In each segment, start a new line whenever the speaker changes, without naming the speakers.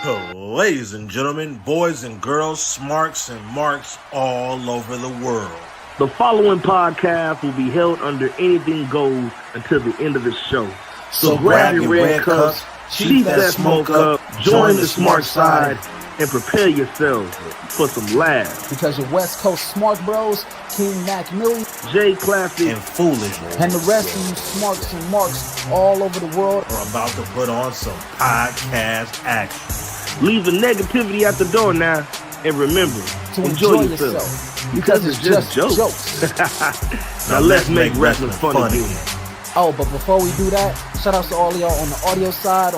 Ladies and gentlemen, boys and girls, smarks and marks all over the world.
The following podcast will be held under anything goes until the end of the show. So grab your red cups, keep that smoke up, join the smart side, and prepare yourselves for some laughs.
Because your West Coast Smark Bros, King Mac MILLI,
J Classic,
and Foolish,
and the rest of you smarks and marks all over the world
are about to put on some podcast action.
Leave the negativity at the door now, and remember
to enjoy yourself. Because it's just jokes.
Now let's make wrestling fun again.
Oh, but before we do that, shout outs to all of y'all on the audio side,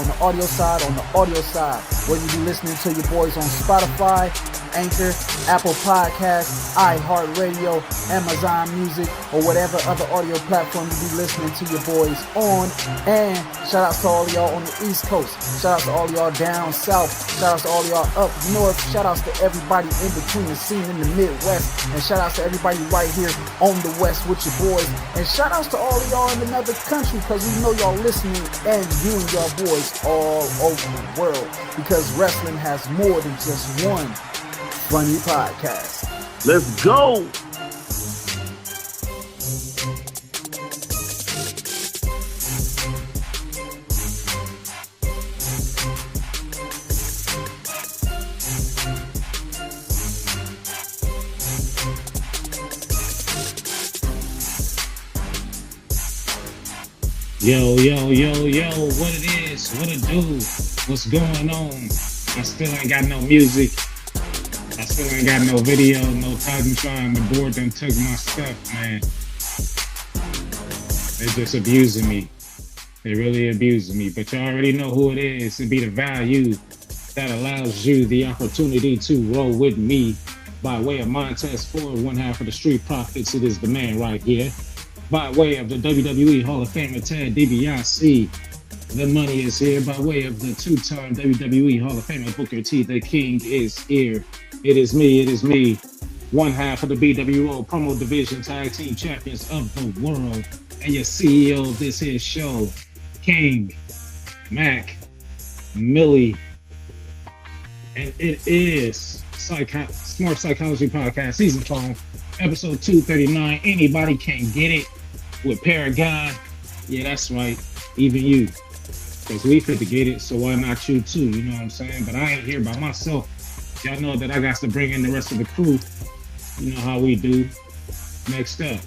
whether you be listening to your boys on Spotify, Anchor, Apple Podcasts, iHeartRadio, Amazon Music, or whatever other audio platform you be listening to your boys on. And shout outs to all of y'all on the East Coast. Shout outs to all of y'all down south. Shout outs to all of y'all up north. Shout outs to everybody in between the scene in the Midwest. And shout outs to everybody right here on the West with your boys. And shout outs to all of y'all in another country, because we know y'all listening and viewing y'all boys all over the world, because wrestling has more than just one funny podcast.
Let's go.
Yo, what it is, what it do, what's going on? I still ain't got no music, I still ain't got no video, no Titan trying, the board done took my stuff, man. They just abusing me, they really abusing me, but you already know who it is. It be the value that allows you the opportunity to roll with me by way of Montez Ford, one half of the Street Profits. It is the man right here. By way of the WWE Hall of Famer Ted DiBiase, the money is here. By way of the two-time WWE Hall of Famer Booker T, the king is here. It is me, one half of the BWO Promo Division Tag Team Champions of the world, and your CEO of this here show, King Mac MILLI. And it is Smart Psychology Podcast, Season 5, Episode 239. Anybody can get it. With Paragon. Yeah, that's right. Even you. Because we fit to get it, so why not you too? You know what I'm saying? But I ain't here by myself. Y'all know that I got to bring in the rest of the crew. You know how we do. Next up.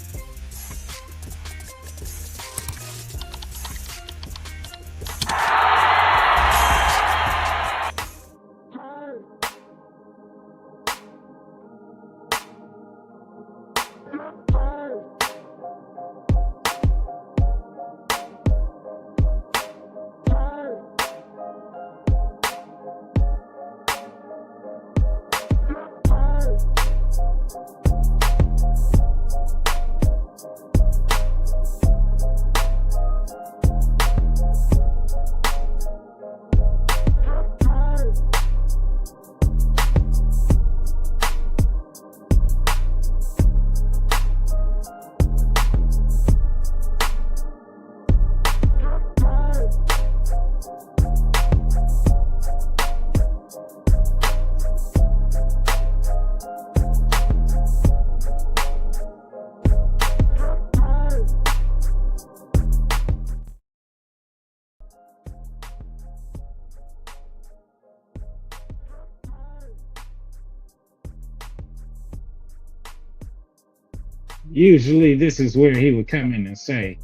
Usually this is where he would come in and say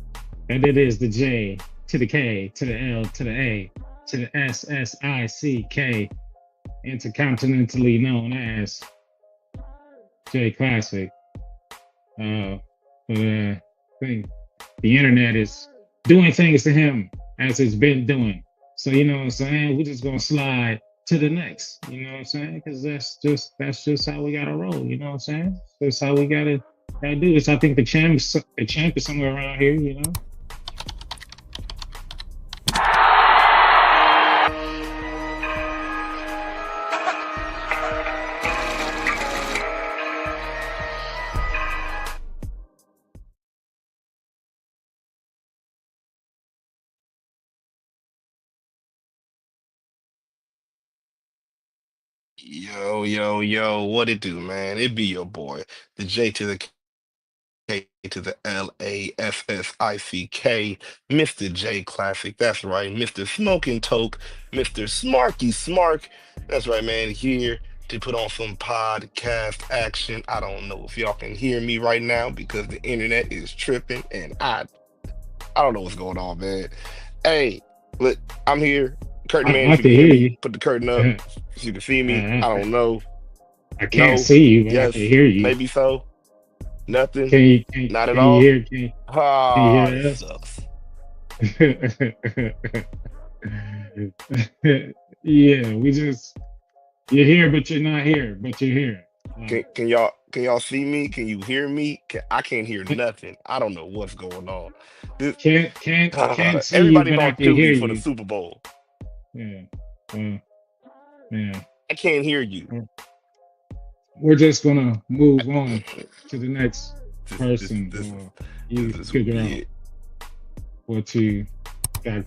that it is the J to the K to the L to the A to the SSICK, intercontinentally known as J Classic. But I think the internet is doing things to him as it's been doing. So you know what I'm saying? We're just gonna slide to the next. You know what I'm saying? Because that's just how we gotta roll. You know what I'm saying? That's how we gotta do this. I think the champ is somewhere around here. You know.
Yo, yo, yo, what it do, man? It be your boy, the J to the K to the LASSICK, Mr. J Classic. That's right, Mr. Smoking Toke, Mr. Smarky Smark. That's right, man. Here to put on some podcast action. I don't know if y'all can hear me right now because the internet is tripping and I don't know what's going on, man. Hey, look, I'm here. Curtain man,
I
if you
can
can hear
hear
me,
you.
put the curtain up so you can see me.
I,
I don't know.
I can't
No,
see you, but I can
yes,
hear you.
maybe so. Nothing,
Can you
not at
can you
all.
hear can you
Ah,
hear
this
us?
sucks.
Yeah, we just you're here, but you're not here, but you're here.
Can y'all see me? Can you hear me? I can't hear nothing. I don't know what's going on. This,
Can't see you,
everybody's
but I
on
can hear
Tubi for the
you.
Super Bowl.
Yeah. Uh, yeah.
I can't hear you.
We're just gonna move on to the next
This this
person
this
while
this,
you
this will
figure
be
out
it.
what you got.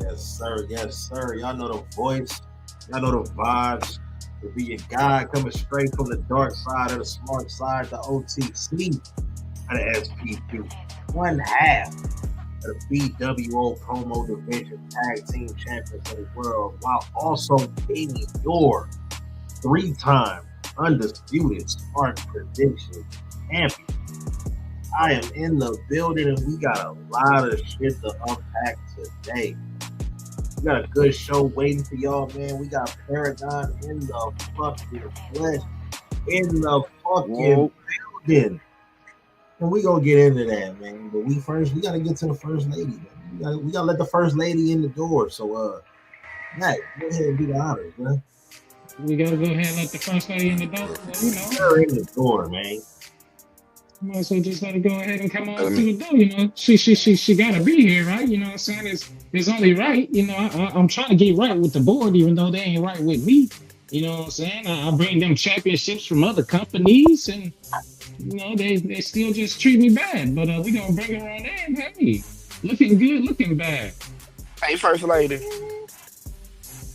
Yes, sir. Yes, sir. Y'all know the voice. Y'all know the vibes. To be your guy coming straight from the dark side of the smart side, the OTC of the SPP. One half of the BWO promo division tag team champions of the world, while also being your three-time undisputed smart prediction champion. I am in the building and we got a lot of shit to unpack today. We got a good show waiting for y'all, man. We got Paragon in the fucking flesh, in the fucking
Whoa.
building. And we gonna get into that, man. But we gotta get to the first lady, man. We gotta let the first lady in the door. So Matt, go ahead and do the honors, man.
We gotta go ahead and let the first lady in the door. Well,
Her in the door, man.
might as well just let her go ahead and come on
Let
through
me.
the door. She gotta be here, right? You know what I'm saying? It's only right. I'm trying to get right with the board, even though they ain't right with me. You know what I'm saying? I bring them championships from other companies, and they still just treat me bad. But we gonna bring her on in. Hey, looking good, looking bad.
Hey, first lady.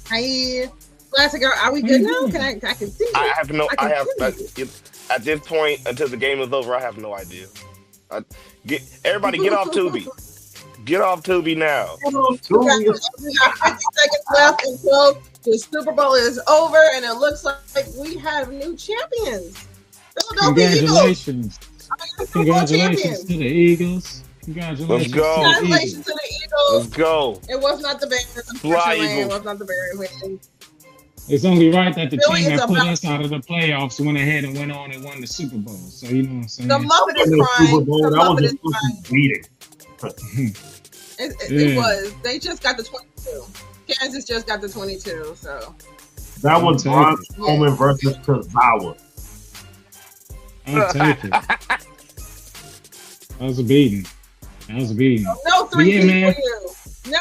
Hi, Classic. Are we
How
good
you
now?
doing?
I can see
I
you.
have no.
I
I
can
have
see
at this point until the game is over. I have no idea. I, everybody get off
you.
Tubi. Get off Tubi now.
We got 50 seconds left until the Super Bowl is over, and it looks like we have new champions. Philadelphia Eagles
Congratulations.
are the Super Bowl
Congratulations
champions.
to the Eagles.
Let's
Congratulations to
go.
the
Congratulations
Eagles.
to the
Let's
Eagles.
go.
It was not the Bears,
Fly,
unfortunately. It
Eagles.
was not the Bears.
It's only right that the
Philly
team
is
that put
about
us out of the playoffs went ahead and went on and won the Super Bowl. So you know what I'm
the
saying?
Muppet is
In the Super
crying.
Bowl,
The
that was
Muppet
a
is crying.
fucking beating.
It
Yeah.
was. They just got the 22. Kansas just got the 22. So
That
I'll
was
take
Braun
it.
Strowman versus Tozawa.
I'll take it. That was a beating. That was a beating.
no
But yeah,
3P
man.
for you. No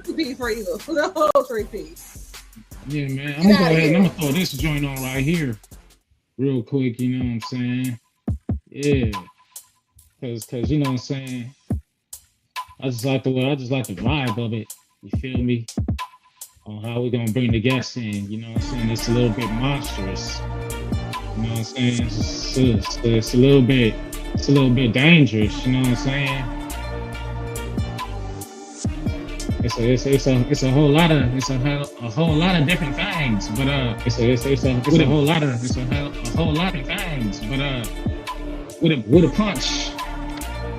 3P for you. No 3P.
Yeah, man. I'm
Get
gonna go
out of
ahead and I'm
here.
gonna throw this joint on right here, real quick. You know what I'm saying? Yeah, cause you know what I'm saying. I just like the vibe of it. You feel me? on how we're gonna bring the guests in. You know what I'm saying? It's a little bit monstrous. You know what I'm saying? It's a little bit dangerous. You know what I'm saying? It's a whole lot of different things, but it's a whole lot of things, but with a punch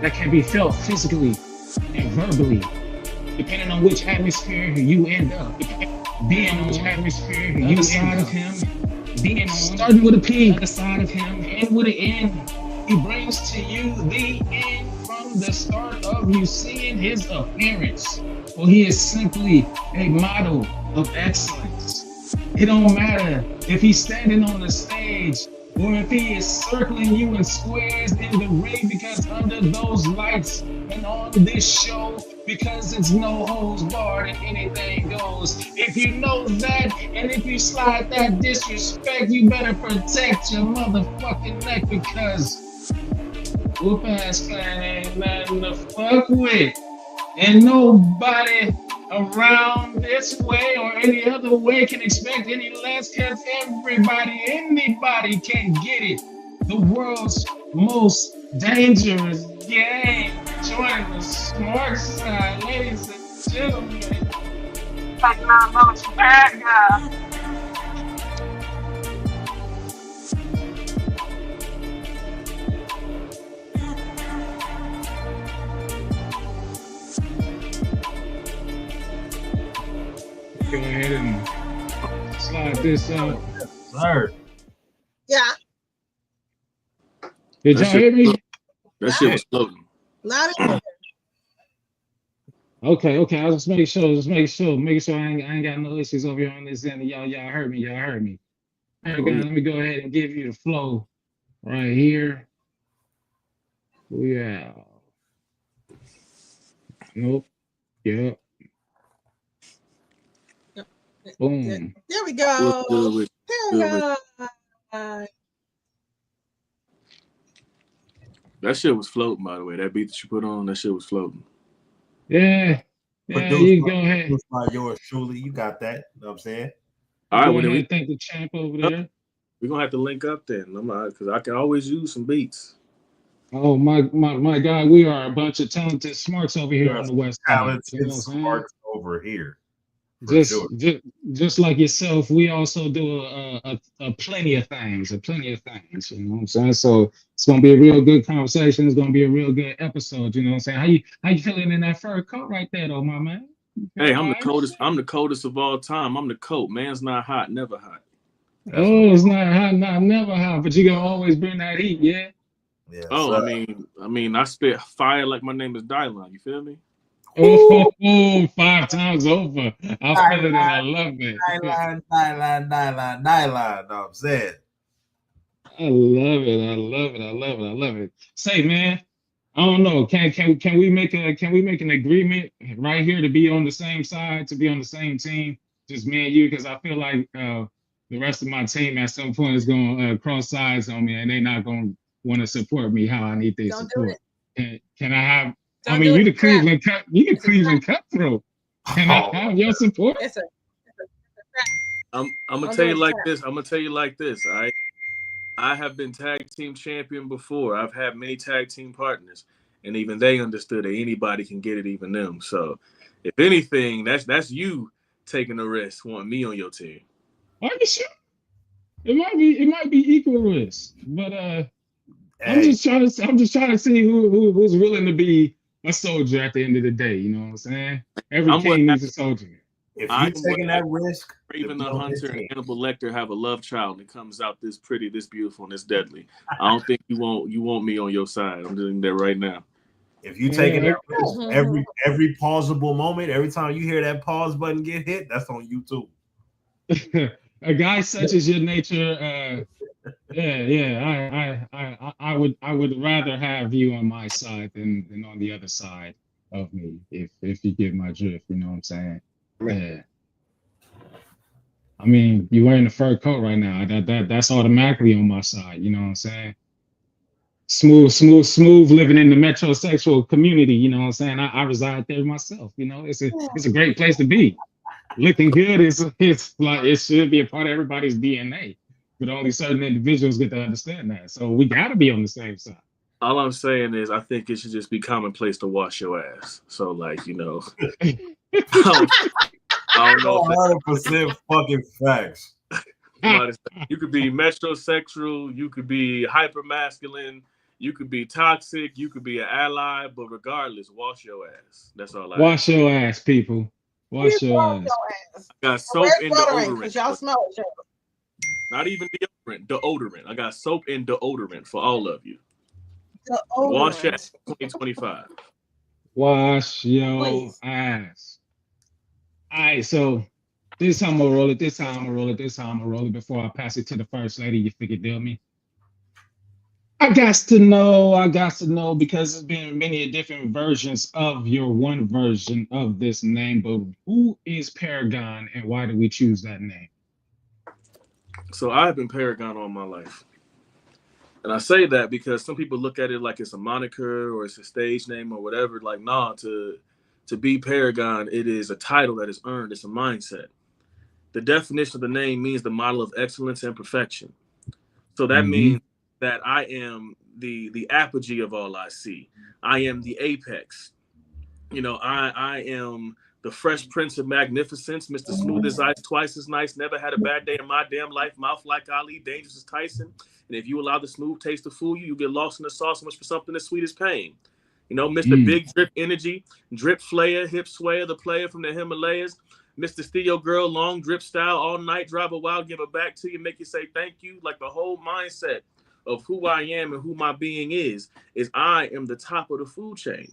that can be felt physically and verbally, depending on which atmosphere you end up being on, which atmosphere you end of him being on, starting with a P, other side of him, and with an N. He brings to you the end from the start of you seeing his appearance. Well, he is simply a model of excellence. It don't matter if he's standing on the stage or if he is circling you in squares in the ring, because under those lights and on this show, because it's no holds barred and anything goes. If you know that, and if you slide that disrespect, you better protect your motherfucking neck, because whoop ass clan ain't nothing to fuck with. And nobody around this way or any other way can expect any less, because anybody can get it. The world's most dangerous game. Join the smart side, ladies and gentlemen. Paragon. Go ahead and slide this out.
Sir.
Yeah.
Did y'all hear me?
That shit was floating.
Not even.
Okay. I was just making sure I ain't got no issues over here on this end. Y'all heard me. Paragon, let me go ahead and give you the flow right here. Yeah. Nope. Yep. Boom.
There we go. Paragon.
That shit was floating, by the way. That beat that you put on, that shit was floating.
Yeah. You go ahead.
By yours truly. You got that. You know what I'm saying?
All right,
well, we thank the champ over there.
We're gonna have to link up then. Because I can always use some beats.
Oh my God, we are a bunch of talented smarks over here on the West Side.
Talented smarks over here.
Just like yourself, we also do a plenty of things. You know what I'm saying? So it's gonna be a real good conversation. It's gonna be a real good episode. You know what I'm saying? How you feeling in that fur coat right there, though, my man?
Hey, I'm the coldest of all time. I'm the coat. Man's not hot, never hot.
It's not hot, never hot. But you gonna always bring that heat, yeah.
Yeah.
Oh, I mean, I spit fire like my name is Dylan. You feel me?
Oh, 5 times over. I feel it and I love it.
Nylon. Know what I'm saying?
I love it. Say, man, I don't know. Can we make an agreement right here to be on the same side, to be on the same team, just me and you? Because I feel like the rest of my team at some point is gonna cross sides on me, and they're not gonna want to support me how I need their support. Can I have? I mean, you the Cleveland cutthroat. Can I have your support?
I'm gonna tell you like this. All right. I have been tag team champion before. I've had many tag team partners, and even they understood that anybody can get it, even them. So, if anything, that's you taking a risk, wanting me on your team.
Are you sure? It might be equal risk, but I'm just trying to see who's willing to be a soldier at the end of the day. You know what I'm saying? Every king needs a soldier.
If you're taking that risk,
Raven the Hunter and Hannibal Lecter have a love child and it comes out this pretty, this beautiful, and this deadly. I don't think you want me on your side. I'm doing that right now.
If you taking that risk, every pausable moment, every time you hear that pause button get hit, that's on you too.
A guy such as your nature, I would rather have you on my side than on the other side of me, if you get my drift. You know what I'm saying? Yeah. I mean, you're wearing a fur coat right now. That's automatically on my side. You know what I'm saying? Smooth living in the metrosexual community. You know what I'm saying? I reside there myself. You know, it's a great place to be. Looking good is it's like it should be a part of everybody's DNA, but only certain individuals get to understand that. So we got to be on the same side.
All I'm saying is, I think it should just be commonplace to wash your ass. So, like, I don't know if
100% fucking facts.
you could be metrosexual, you could be hypermasculine, you could be toxic, you could be an ally, but regardless, wash your ass. That's all I
Wash your ass, people. Wash your ass.
ass.
I got soap and deodorant.
Y'all smell it.
Not even deodorant. I got soap and deodorant for all of you.
Deodorant.
Wash your ass 2025.
Wash your
Please.
ass. All right, so this time I'm gonna roll it. This time I'm gonna roll it. This time I'm gonna roll it. Before I pass it to the first lady, you figure deal me. I got to know because there's been many different versions of your one version of this name, but who is Paragon and why did we choose that name?
So I've been Paragon all my life. And I say that because some people look at it like it's a moniker or it's a stage name or whatever. Like, nah, to be Paragon, it is a title that is earned. It's a mindset. The definition of the name means the model of excellence and perfection. So that means that I am the apogee of all I see. I am the apex. I am the Fresh Prince of Magnificence, Mr. Smooth as Ice, twice as nice, never had a bad day in my damn life, mouth like Ali, dangerous as Tyson. And if you allow the smooth taste to fool you, you get lost in the sauce much for something as sweet as pain. Mr. Big Drip Energy, Drip Flayer, Hip Swayer, the player from the Himalayas, Mr. Steal Girl, long drip style, all night, drive a while, give it back to you, make you say thank you. Like the whole mindset of who I am and who my being is I am the top of the food chain.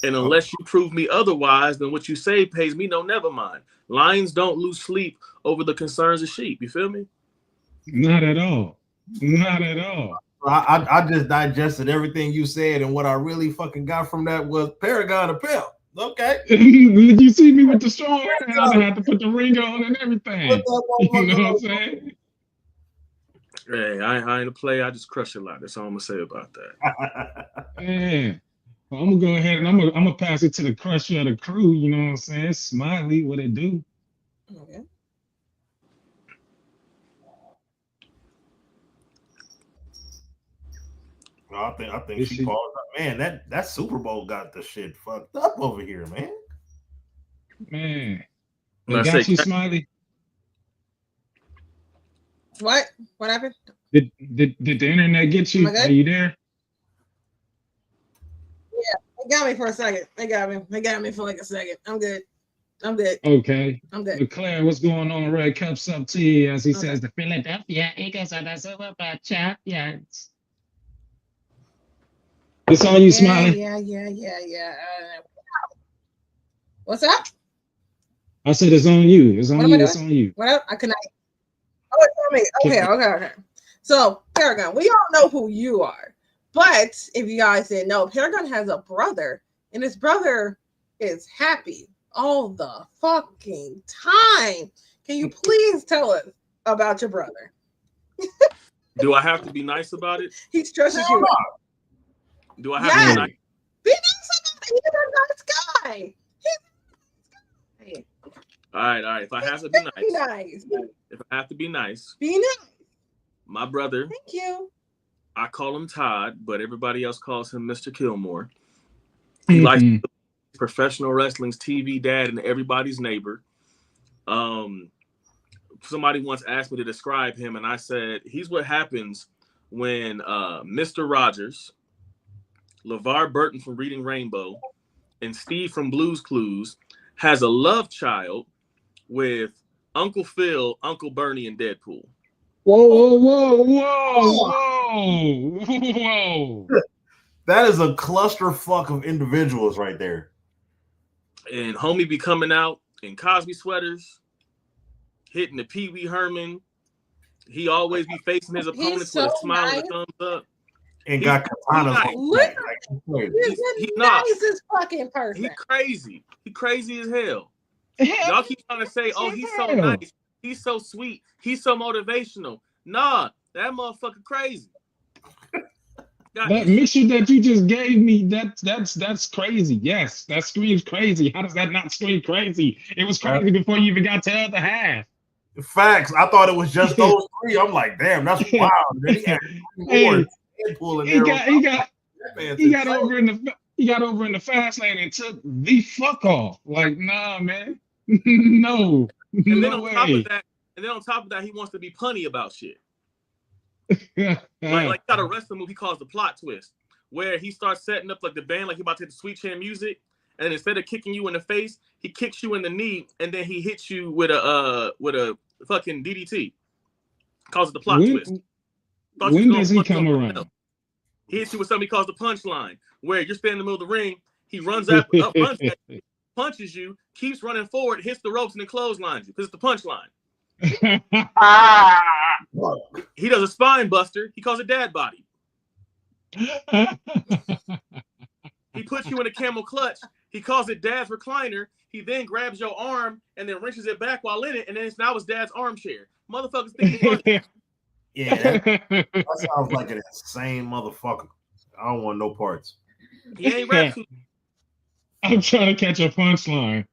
And unless you prove me otherwise, then what you say pays me no never mind. Lions don't lose sleep over the concerns of sheep. You feel me?
Not at all. Not at all.
I just digested everything you said, and what I really fucking got from that was Paragon of Pimp. Okay.
Did you see me with the strong hand? I had to put the ring on and everything. You know what I'm saying?
Hey, I ain't a player. I just crush a lot. That's all I'm gonna say about that.
Yeah. Well, I'm gonna go ahead and I'm gonna pass it to the crusher of the crew. You know what I'm saying? Smiley, what it do?
Okay.
I think she paused up. Man, that Super Bowl got the shit fucked up over here, man.
Man,
When I
got
say
you, Smiley.
What happened?
Did the internet get you? Are you there?
Yeah, it got me for a second. It got me for like a second. I'm good.
Okay.
I'm good.
Leclerc, what's going on? Red Cups up to you, as he says, the Philadelphia Eagles are the Super Bowl champions. It's on you, Smiley.
Yeah. What's up?
I said it's on you. It's on you. It's on you.
What up? I connect. Oh, it's on me. Okay. So, Paragon, we all know who you are. But if you guys didn't know, Paragon has a brother, and his brother is happy all the fucking time. Can you please tell us about your brother?
Do I have to be nice about it?
He stresses you.
Do I have to be nice?
Be nice about it. He's a nice guy.
All right. If I have to be nice. If I have to be nice.
Be nice.
My brother.
Thank you.
I call him Todd, but everybody else calls him Mr. Kilmore. He likes professional wrestling's TV dad and everybody's neighbor. Somebody once asked me to describe him, and I said, he's what happens when Mr. Rogers, LeVar Burton from Reading Rainbow, and Steve from Blue's Clues has a love child with Uncle Phil, Uncle Bernie, and Deadpool.
Whoa.
That is a clusterfuck of individuals right there.
And homie be coming out in Cosby sweaters, hitting the Pee Wee Herman. He always be facing his opponents with a smile and a thumbs up.
And got katanas.
He's not this fucking person.
He crazy. He crazy as hell. Y'all keep trying to say, oh, he's so nice. He's so sweet. He's so motivational. Nah, that motherfucker crazy.
That mixture that you just gave me, that's crazy. Yes, that screams crazy. How does that not scream crazy? It was crazy before you even got to the other half.
Facts. I thought it was just those three. I'm like, damn, that's wild. Then he had more Deadpool in there.
He got over in the fast lane and took the fuck off. Like, nah, man. No.
And then
No
on
top
of that, he wants to be punny about shit. like got a wrestling move he calls the plot twist, where he starts setting up like the band, like he about to hit the sweet chin music, and then instead of kicking you in the face, he kicks you in the knee, and then he hits you with a fucking DDT. Calls it the plot twist.
When does he come around?
He hits you with something he calls the punchline, where you're standing in the middle of the ring, he runs at you, punches you, keeps running forward, hits the ropes, and then clotheslines you because it's the punchline. He does a spine buster. He calls it dad body. He puts you in a camel clutch. He calls it dad's recliner. He then grabs your arm and then wrenches it back while in it, and then now it's dad's armchair. Motherfuckers think he's funny.
Yeah, that sounds like an insane motherfucker. I don't want no parts.
He ain't rap.
I'm trying to catch a punchline.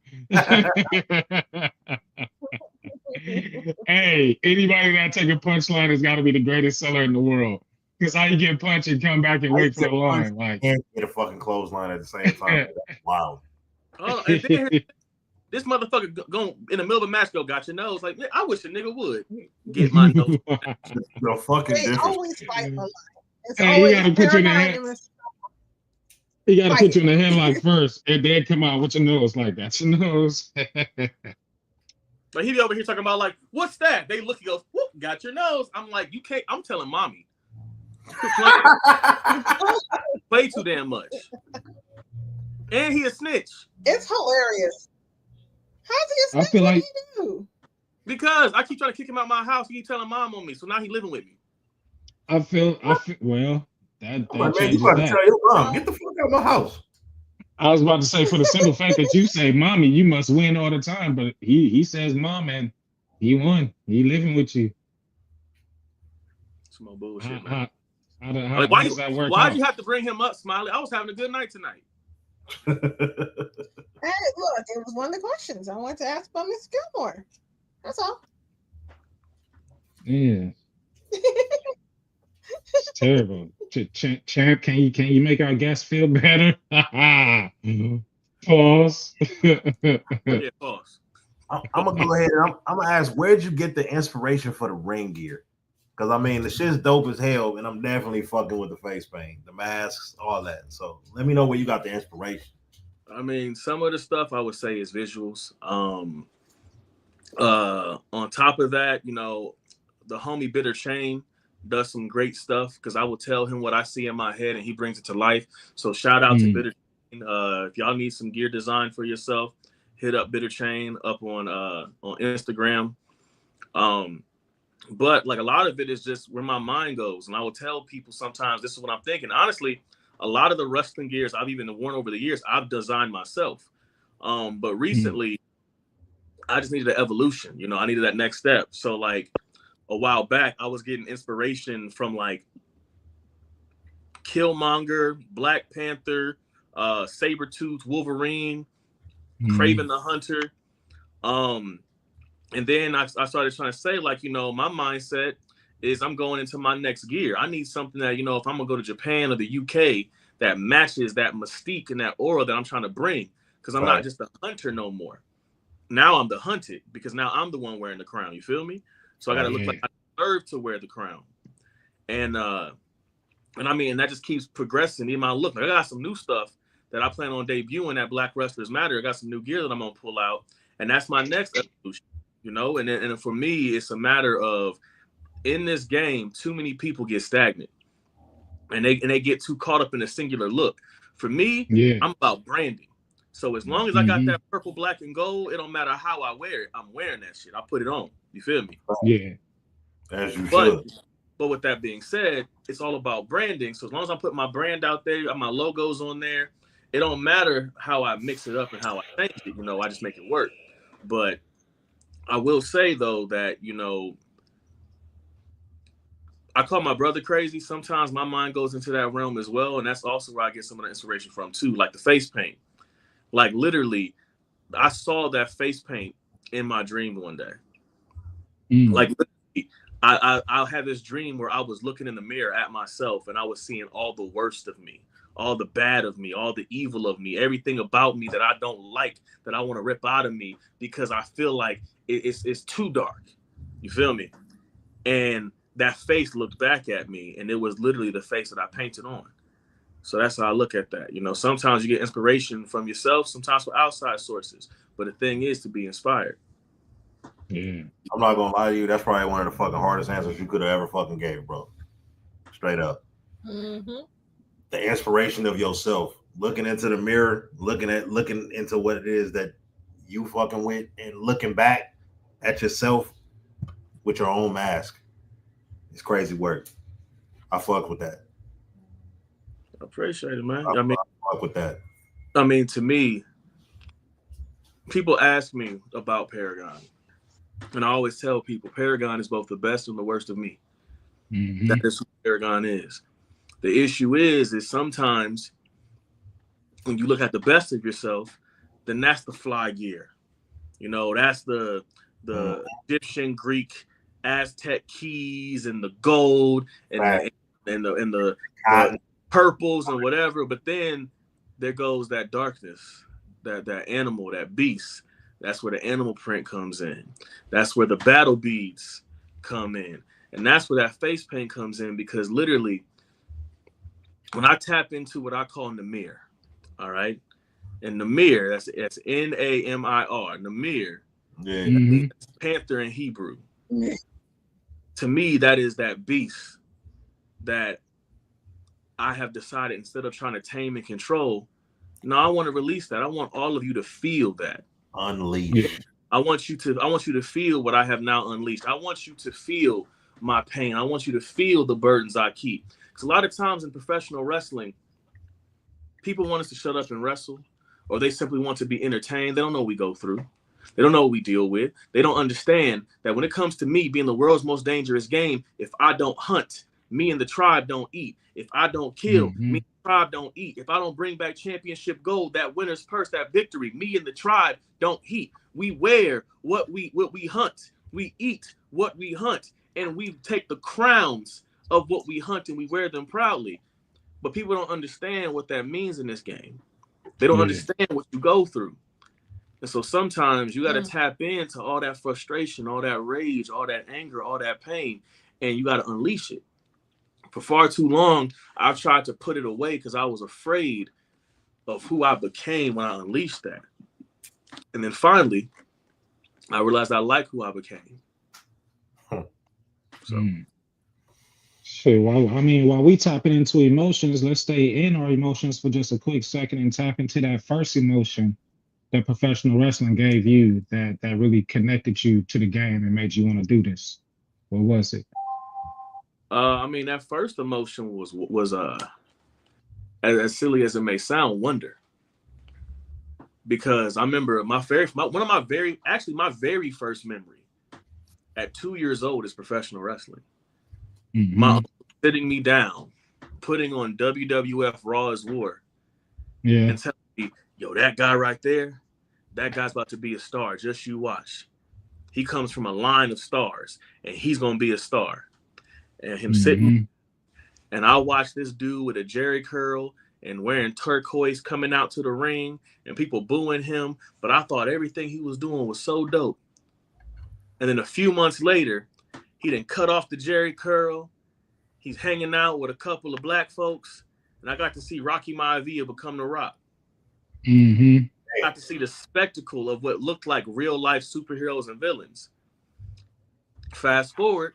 Hey, anybody that take a punchline has got to be the greatest seller in the world. Because how you get punched and come back and wait for the line, like
can't get a fucking clothesline at the same time. Wow.
Oh, and then this motherfucker going in the middle of a match got your nose. Like, I wish a nigga would get my nose.
No fucking difference.
Always fight for life.
Hey, he gotta put you in the head. He gotta put you in the headlock first, and then come out with your nose like that's your nose.
But he be over here talking about like, what's that? They look, he goes, whoop, got your nose. I'm like, you can't. I'm telling mommy. Play too damn much. And he a snitch.
It's hilarious. How's he a snitch?
I feel like
because I keep trying to kick him out of my house. He keep telling mom on me, so now he living with me.
I feel well. That
man,
changes
you
that.
tell your mom, get the fuck out of my house.
I was about to say, for the simple fact that you say, "Mommy, you must win all the time," but he says, "Mom," and he won. He living with you.
Some more bullshit.
How does that work?
Why'd you have to bring him up, Smiley? I was having a good night tonight.
Hey, look, it was one of the questions I wanted to ask about Miss Gilmore. That's all.
Yeah. It's terrible. Champ, can you make our guests feel better? Pause.
Yeah, pause.
I'm gonna go ahead and I'm gonna ask, where'd you get the inspiration for the ring gear? Because I mean, the shit's dope as hell, and I'm definitely fucking with the face paint, the masks, all that. So let me know where you got the inspiration.
I mean, some of the stuff I would say is visuals. On top of that, you know, the homie Bitter Chain does some great stuff because I will tell him what I see in my head and he brings it to life. So shout out to Bitter Chain. If y'all need some gear design for yourself, hit up Bitter Chain up on Instagram. But like a lot of it is just where my mind goes. And I will tell people sometimes this is what I'm thinking. Honestly, a lot of the wrestling gears I've even worn over the years, I've designed myself. But recently, I just needed an evolution. You know, I needed that next step. So like a while back, I was getting inspiration from like Killmonger, Black Panther, Sabretooth, Wolverine, Kraven the Hunter. And then I started trying to say, like, you know, my mindset is I'm going into my next gear. I need something that, you know, if I'm going to go to Japan or the UK, that matches that mystique and that aura that I'm trying to bring. Because I'm not just a hunter no more. Now I'm the hunted because now I'm the one wearing the crown. You feel me? So I got to look like I deserve to wear the crown. And I mean, that just keeps progressing in my look. Like, I got some new stuff that I plan on debuting at Black Wrestlers Matter. I got some new gear that I'm going to pull out. And that's my next evolution. You know, and for me, it's a matter of in this game, too many people get stagnant and they get too caught up in a singular look. For me, I'm about branding. So as long as I got that purple, black, and gold, it don't matter how I wear it. I'm wearing that shit. I put it on. You feel me?
Yeah.
As you should.
But with that being said, it's all about branding. So as long as I put my brand out there, my logos on there, it don't matter how I mix it up and how I change it. You know, I just make it work. But I will say, though, that, you know, I call my brother crazy. Sometimes my mind goes into that realm as well, and that's also where I get some of the inspiration from too, like the face paint. Like literally, I saw that face paint in my dream one day. Like literally, I'll have this dream where I was looking in the mirror at myself, and I was seeing all the worst of me, all the bad of me, all the evil of me, everything about me that I don't like, that I want to rip out of me because I feel like it's too dark. You feel me? And that face looked back at me, and it was literally the face that I painted on. So that's how I look at that. You know, sometimes you get inspiration from yourself, sometimes from outside sources. But the thing is to be inspired.
Yeah.
I'm not gonna lie to you. That's probably one of the fucking hardest answers you could have ever fucking gave, bro. Straight up.
Mm-hmm.
The inspiration of yourself, looking into the mirror, looking into what it is that you fucking went, and looking back at yourself with your own mask. It's crazy work. I fuck with that.
I appreciate it, man.
I fuck with that.
I mean, to me, people ask me about Paragon, and I always tell people Paragon is both the best and the worst of me.
Mm-hmm.
That is who Paragon is. The issue is sometimes when you look at the best of yourself, then that's the fly gear. You know, that's the Egyptian, Greek, Aztec keys and the gold and
right.
the purples and whatever. But then there goes that darkness, that animal, that beast. That's where the animal print comes in. That's where the battle beads come in. And that's where that face paint comes in, because literally when I tap into what I call Namir, all right? And Namir, that's Namir, Namir,
yeah.
Mm-hmm.
panther in Hebrew. To me, that is that beast that I have decided, instead of trying to tame and control, no, I want to release that. I want all of you to feel that.
Unleash.
Yeah.
I want you to feel what I have now unleashed. I want you to feel my pain. I want you to feel the burdens I keep. Because a lot of times in professional wrestling, people want us to shut up and wrestle, or they simply want to be entertained. They don't know what we go through. They don't know what we deal with. They don't understand that when it comes to me being the world's most dangerous game, if I don't hunt, me and the tribe don't eat. If I don't kill, me and the tribe don't eat. If I don't bring back championship gold, that winner's purse, that victory, me and the tribe don't eat. We wear what we hunt. We eat what we hunt. And we take the crowns of what we hunt and we wear them proudly. But people don't understand what that means in this game. They don't understand what you go through. And so sometimes you got to tap into all that frustration, all that rage, all that anger, all that pain, and you got to unleash it. For far too long, I've tried to put it away because I was afraid of who I became when I unleashed that. And then finally, I realized I like who I became. So,
Shit, while we tapping into emotions, let's stay in our emotions for just a quick second and tap into that first emotion that professional wrestling gave you that really connected you to the game and made you want to do this. What was it?
I mean, that first emotion was as silly as it may sound, wonder. Because I remember my very first memory at 2 years old is professional wrestling.
Mm-hmm.
My uncle sitting me down, putting on WWF Raw is War, and telling me, yo, that guy right there, that guy's about to be a star. Just you watch. He comes from a line of stars, and he's going to be a star. And him sitting, and I watched this dude with a jerry curl and wearing turquoise coming out to the ring, and people booing him. But I thought everything he was doing was so dope. And then a few months later, he done cut off the jerry curl. He's hanging out with a couple of black folks, and I got to see Rocky Maivia become The Rock.
Mm-hmm.
I got to see the spectacle of what looked like real life superheroes and villains. Fast forward,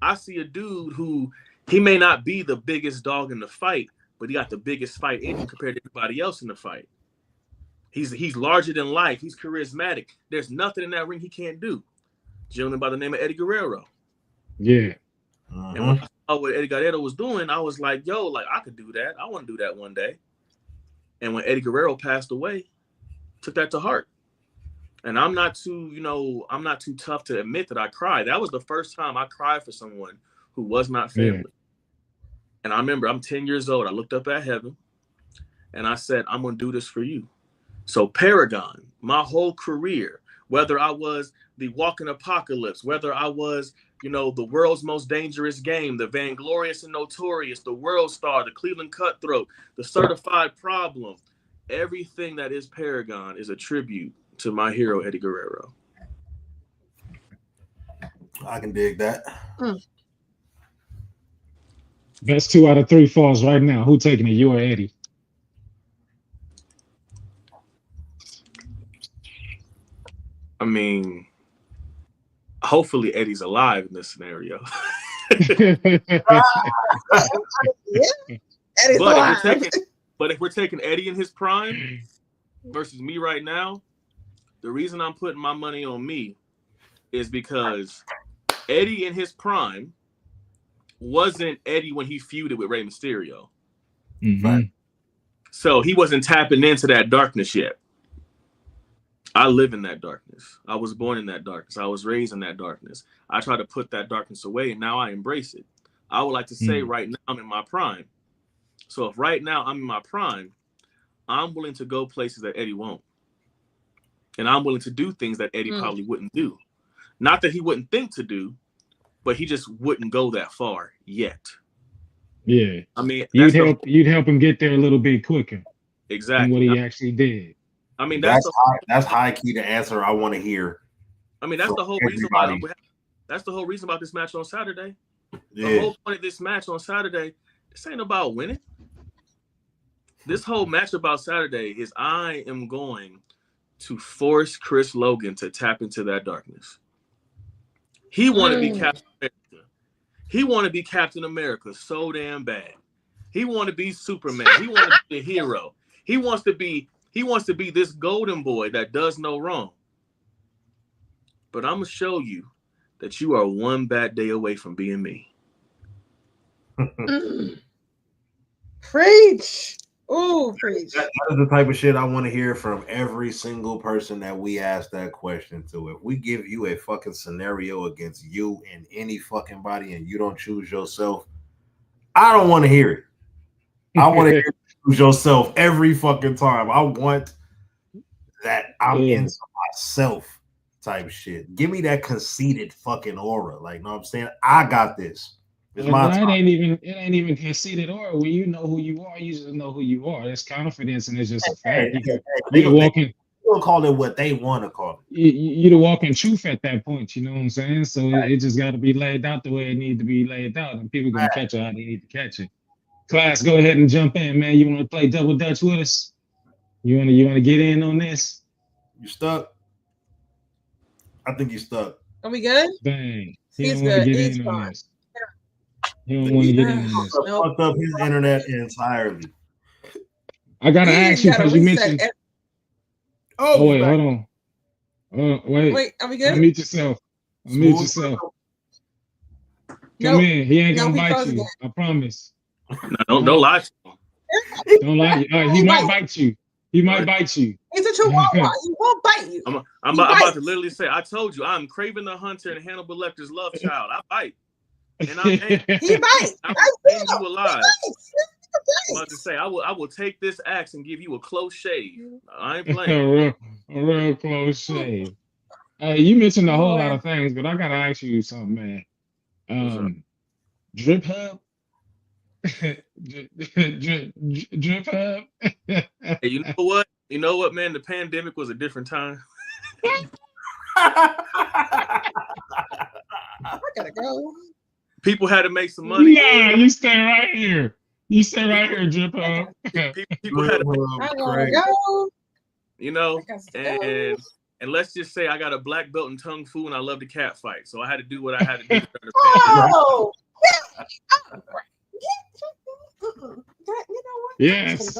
I see a dude who, he may not be the biggest dog in the fight, but he got the biggest fight in him compared to everybody else in the fight. He's larger than life. He's charismatic. There's nothing in that ring he can't do. Gentleman by the name of Eddie Guerrero.
Yeah.
And when I saw what Eddie Guerrero was doing, I was like, yo, like I could do that. I want to do that one day. And when Eddie Guerrero passed away, took that to heart. And I'm not too tough to admit that I cried. That was the first time I cried for someone who was not family. And I remember I'm 10 years old. I looked up at heaven and I said, I'm going to do this for you. So Paragon, my whole career, whether I was the walking apocalypse, whether I was, you know, the world's most dangerous game, the Vainglorious and Notorious, the World Star, the Cleveland Cutthroat, the Certified Problem, everything that is Paragon is a tribute to my hero, Eddie Guerrero.
I can dig that.
Best 2 out of 3 falls right now. Who taking it? You or Eddie?
I mean, hopefully Eddie's alive in this scenario.
Yeah. Eddie's alive.
But if we're taking Eddie in his prime versus me right now, the reason I'm putting my money on me is because Eddie in his prime wasn't Eddie when he feuded with Rey Mysterio.
Mm-hmm.
So he wasn't tapping into that darkness yet. I live in that darkness. I was born in that darkness. I was raised in that darkness. I try to put that darkness away, and now I embrace it. I would like to say right now I'm in my prime. So if right now I'm in my prime, I'm willing to go places that Eddie won't. And I'm willing to do things that Eddie probably wouldn't do. Not that he wouldn't think to do, but he just wouldn't go that far yet.
Yeah.
I mean,
you'd help him get there a little bit quicker.
Exactly.
Than what he actually did.
I mean,
that's high key the answer I want to hear.
I mean, that's the whole reason why that's the whole reason about this match on Saturday. Yeah. The whole point of this match on Saturday, this ain't about winning. This whole match about Saturday is I am going to force Chris Logan to tap into that darkness. He wanted to be Captain America. He wanted to be Captain America so damn bad. He wanted to be Superman. He wanted to be the hero. He wants to be this golden boy that does no wrong. But I'm going to show you that you are one bad day away from being me.
Preach. Oh, preach.
That is the type of shit I want to hear from every single person that we ask that question to. If we give you a fucking scenario against you and any fucking body and you don't choose yourself, I don't want to hear it. I want to hear you choose yourself every fucking time. I want that I'm into myself type shit. Give me that conceited fucking aura. Like, know what I'm saying? I got this.
It ain't even conceited aura. When you know who you are, you just know who you are. That's confidence, and it's just a fact.
They'll call it what they want to call it.
You're the walking truth at that point. You know what I'm saying? So it just got to be laid out the way it needs to be laid out, and people gonna catch it how they need to catch it. Class, go ahead and jump in, man. You want to play double dutch with us? You want to get in on this?
You stuck? I think you stuck.
Are we good?
Dang,
He's good. He's fine.
He don't want to get in this.
Fucked up his internet entirely.
I gotta ask you because you mentioned. Oh wait, hold on.
Wait, are we good?
Unmute yourself. Unmute yourself. Come in. He ain't gonna bite you. I promise.
No, don't lie.
Don't lie. He might bite you. He might bite you.
He's a chihuahua. He won't bite you.
I'm about to literally say, I told you, I'm Craven the Hunter and Hannibal Lecter's love child. I bite. And
he bites.
I'm you alive. I'm about to say, I will take this axe and give you a close shave. I ain't playing.
a real close shave. You mentioned a whole lot of things, but I gotta ask you something, man. Drip Hub? Drip Hub?
Hey, you know what? You know what, man? The pandemic was a different time.
I gotta go.
People had to make some money.
Yeah, you stay right here. You stay right here, Drip Hub.
People had to make
go.
You know, and let's just say I got a black belt in Kung Fu and I love to cat fight. So I had to do what I had to do.
Oh, you know what?
Yes.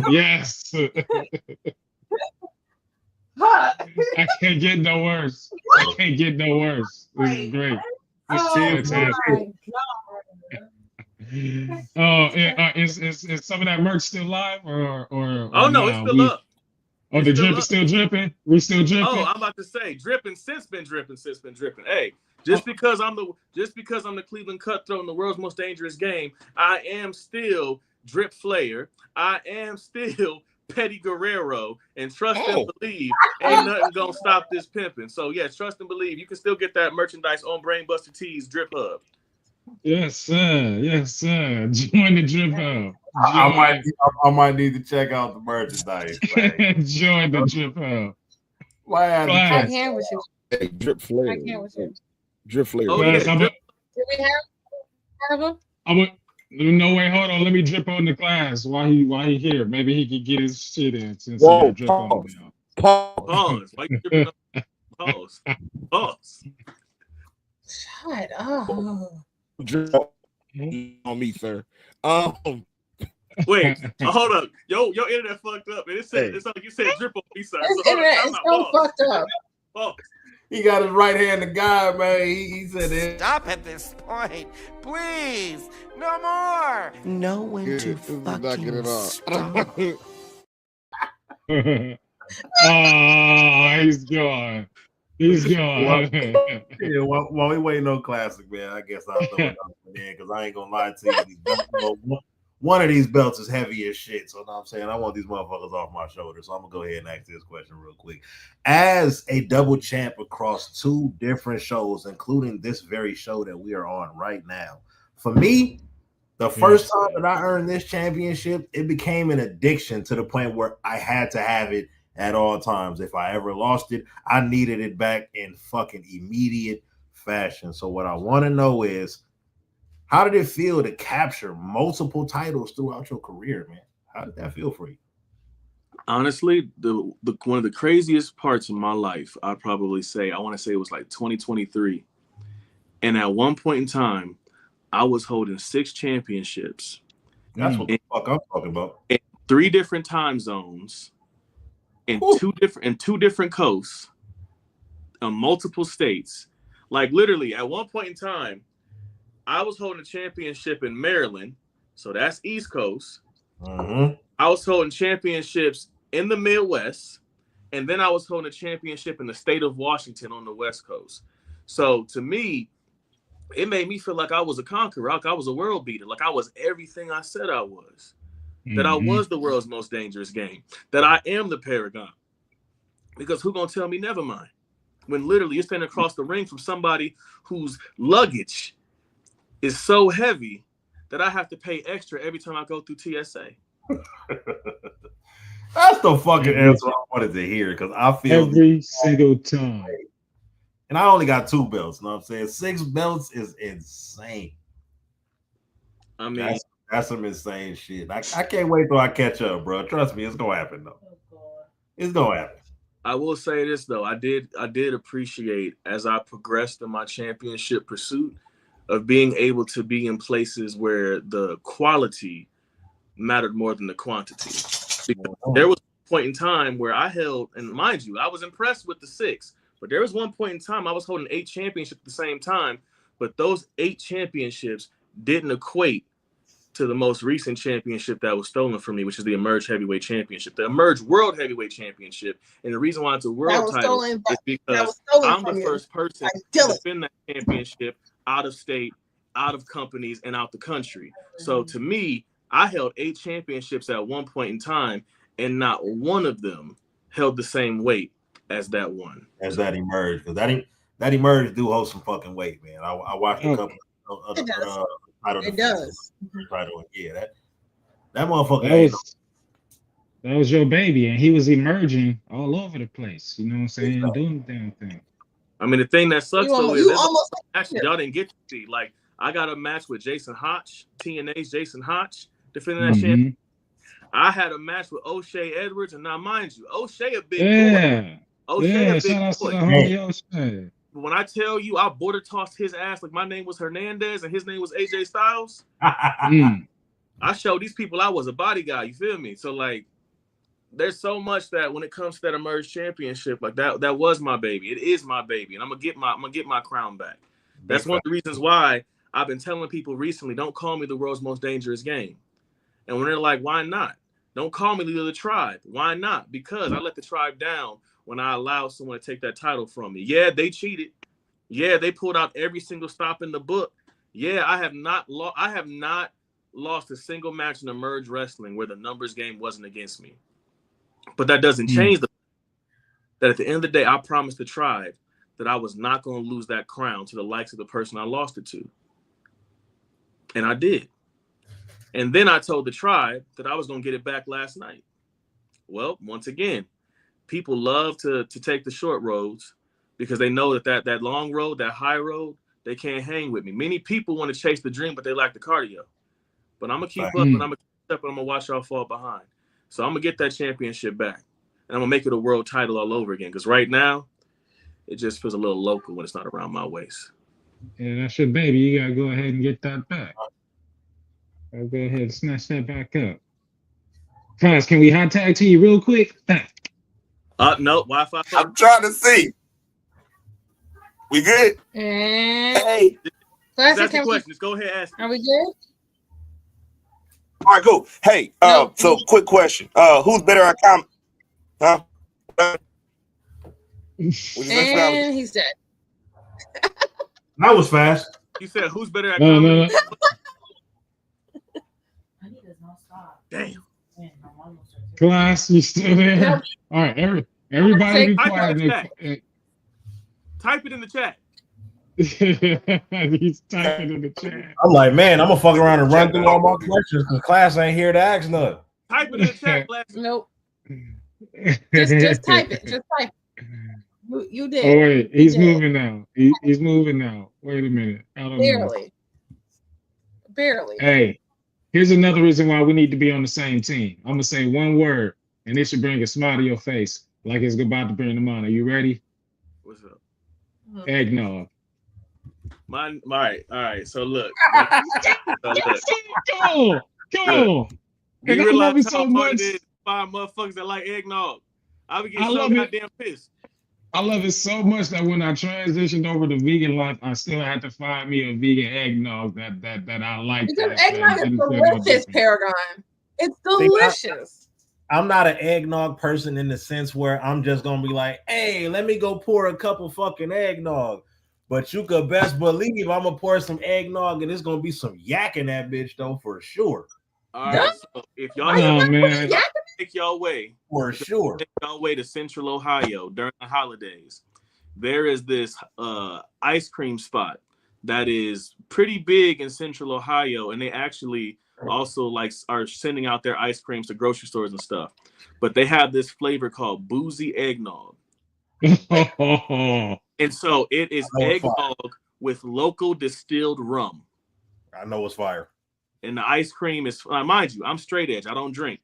Yes. I can't get no worse. I can't get no worse. This is great. Is some of that merch still live or
oh no, it's still up.
Oh, the drip is still dripping. We still dripping.
Oh, I'm about to say dripping since been dripping. Hey, just because I'm the Cleveland Cutthroat in the world's most dangerous game, I am still Drip Flair. I am still Petty Guerrero, and trust and believe ain't nothing gonna stop this pimping. So yeah, trust and believe. You can still get that merchandise on Brainbuster Tees Drip Hub.
Yes, sir. Yes, sir. Join the Drip Hub.
I might need to check out the merchandise.
Join the Drip Hub.
I can with you.
Hey, Drip Flair.
I can with you.
Drip Flair.
Oh, yeah.
Do we have them?
No way, hold on. Let me drip on the class while he here. Maybe he can get his shit in since
Whoa,
drip on now.
Pause. Why you dripping up? Pause.
Shut up.
Drip on me, sir.
Wait, hold up. Your internet fucked up. And it's like you said drip on me, sir.
This internet is so fucked up.
Pause.
He got his right hand to God, man. He said it.
Stop at this point, please. No more. Know when to fucking stop.
Oh, he's gone. He's gone.
Yeah, while we waiting on Classic, man, I guess I'll throw it out there because I ain't gonna lie to you. One of these belts is heavy as shit. So, I'm saying I want these motherfuckers off my shoulders. So, I'm going to go ahead and ask this question real quick. As a double champ across 2 different shows, including this very show that we are on right now, for me, the first time that I earned this championship, it became an addiction to the point where I had to have it at all times. If I ever lost it, I needed it back in fucking immediate fashion. So, what I want to know is, how did it feel to capture multiple titles throughout your career, man? How did that feel for you?
Honestly, the one of the craziest parts of my life, I'd probably say, I want to say it was like 2023. And at one point in time, I was holding 6 championships.
That's what the fuck I'm talking about.
In 3 different time zones, in two different coasts, multiple states. Like literally, at one point in time, I was holding a championship in Maryland, so that's East Coast. I was holding championships in the Midwest, and then I was holding a championship in the state of Washington on the West Coast. So to me, it made me feel like I was a conqueror, like I was a world beater, like I was everything I said I was. That I was the world's most dangerous game, that I am the Paragon. Because who gonna tell me never mind? When literally you're standing across the ring from somebody whose luggage is so heavy that I have to pay extra every time I go through TSA.
That's the fucking answer I wanted to hear because I feel
every single time.
And I only got 2 belts. You know what I'm saying? 6 belts is insane.
I mean,
that's some insane shit. I can't wait till I catch up, bro. Trust me, it's gonna happen though. It's gonna happen.
I will say this though, I did appreciate as I progressed in my championship pursuit of being able to be in places where the quality mattered more than the quantity. Because there was a point in time where I held, and mind you, I was impressed with the 6, but there was one point in time I was holding 8 championships at the same time, but those 8 championships didn't equate to the most recent championship that was stolen from me, which is the Emerge Heavyweight Championship, the Emerge World Heavyweight Championship. And the reason why it's a world title is because I'm the first person to defend that championship out of state, out of companies, and out the country. So to me, I held 8 championships at one point in time, and not one of them held the same weight as that one.
As that Emerge, because that Emerge do hold some fucking weight, man. I watched a couple of
it does.
Yeah, that motherfucker.
That was your baby, and he was emerging all over the place. You know what I'm saying? Doing the damn thing.
I mean, the thing that sucks though is actually y'all didn't get to see. Like, I got a match with Jason Hotch, TNA's Jason Hotch, defending that champion. I had a match with O'Shea Edwards, and now mind you, O'Shea a big boy. O'Shea a big boy. But when I tell you I border tossed his ass like my name was Hernandez and his name was AJ Styles, I showed these people I was a body guy. You feel me? So like, there's so much that when it comes to that Emerge Championship, like that was my baby. It is my baby, and I'm gonna get my crown back. That's one of the reasons why I've been telling people recently, don't call me the world's most dangerous game. And when they're like, why not? Don't call me leader of the tribe. Why not? Because I let the tribe down when I allowed someone to take that title from me. Yeah, they cheated. Yeah, they pulled out every single stop in the book. Yeah, I have not lost a single match in Emerge Wrestling where the numbers game wasn't against me. But that doesn't change that at the end of the day, I promised the tribe that I was not going to lose that crown to the likes of the person I lost it to. And I did. And then I told the tribe that I was going to get it back last night. Well, once again, people love to take the short roads because they know that long road, that high road, they can't hang with me. Many people want to chase the dream, but they lack the cardio. But I'm going to keep up and I'm going to keep up and I'm going to watch y'all fall behind. So I'm going to get that championship back. And I'm going to make it a world title all over again. Because right now, it just feels a little local when it's not around my waist.
Yeah, that's your baby. You got to go ahead and get that back. I'll go ahead and snatch that back up. Class, can we hot tag to you real quick?
No, Wi-Fi.
I'm trying to see. We good?
And
hey.
Classic,
that's the question. Just go ahead and ask.
Are we good?
All right, cool. Hey, so quick question. Who's better at comedy? Huh?
And he's dead.
That was fast.
You said who's better at comedy?
No.
Damn.
Class, you still there?
Yep.
All right, everybody be quiet.
Type it in the chat.
He's typing in the chat.
I'm like, man, I'm gonna fuck around and run through all my questions because class ain't here to ask none.
Type it in the chat, class.
Nope. Just type it. Just type it. You did.
Oh wait, he's moving now. He's moving now. Wait a minute. I don't know.
Barely.
Hey, here's another reason why we need to be on the same team. I'm gonna say one word, and it should bring a smile to your face, like it's about to bring them on. Are you ready?
What's up?
Eggnog.
All right. So look.
Come on.
You realize how hard it is to find motherfuckers that like eggnog. I would get so goddamn pissed.
I love it so much that when I transitioned over to vegan life, I still had to find me a vegan eggnog that I like.
Because eggnog is delicious, Paragon. It's delicious.
I'm not an eggnog person in the sense where I'm just gonna be like, hey, let me go pour a cup of fucking eggnog. But you could best believe I'm gonna pour some eggnog and it's gonna be some yak in that bitch though for sure.
All right, so if y'all take y'all way
for sure,
take y'all way to Central Ohio during the holidays, there is this ice cream spot that is pretty big in Central Ohio, and they actually also are sending out their ice creams to grocery stores and stuff. But they have this flavor called boozy eggnog. And so it is eggnog with local distilled rum.
I know it's fire.
And the ice cream is, mind you, I'm straight edge. I don't drink.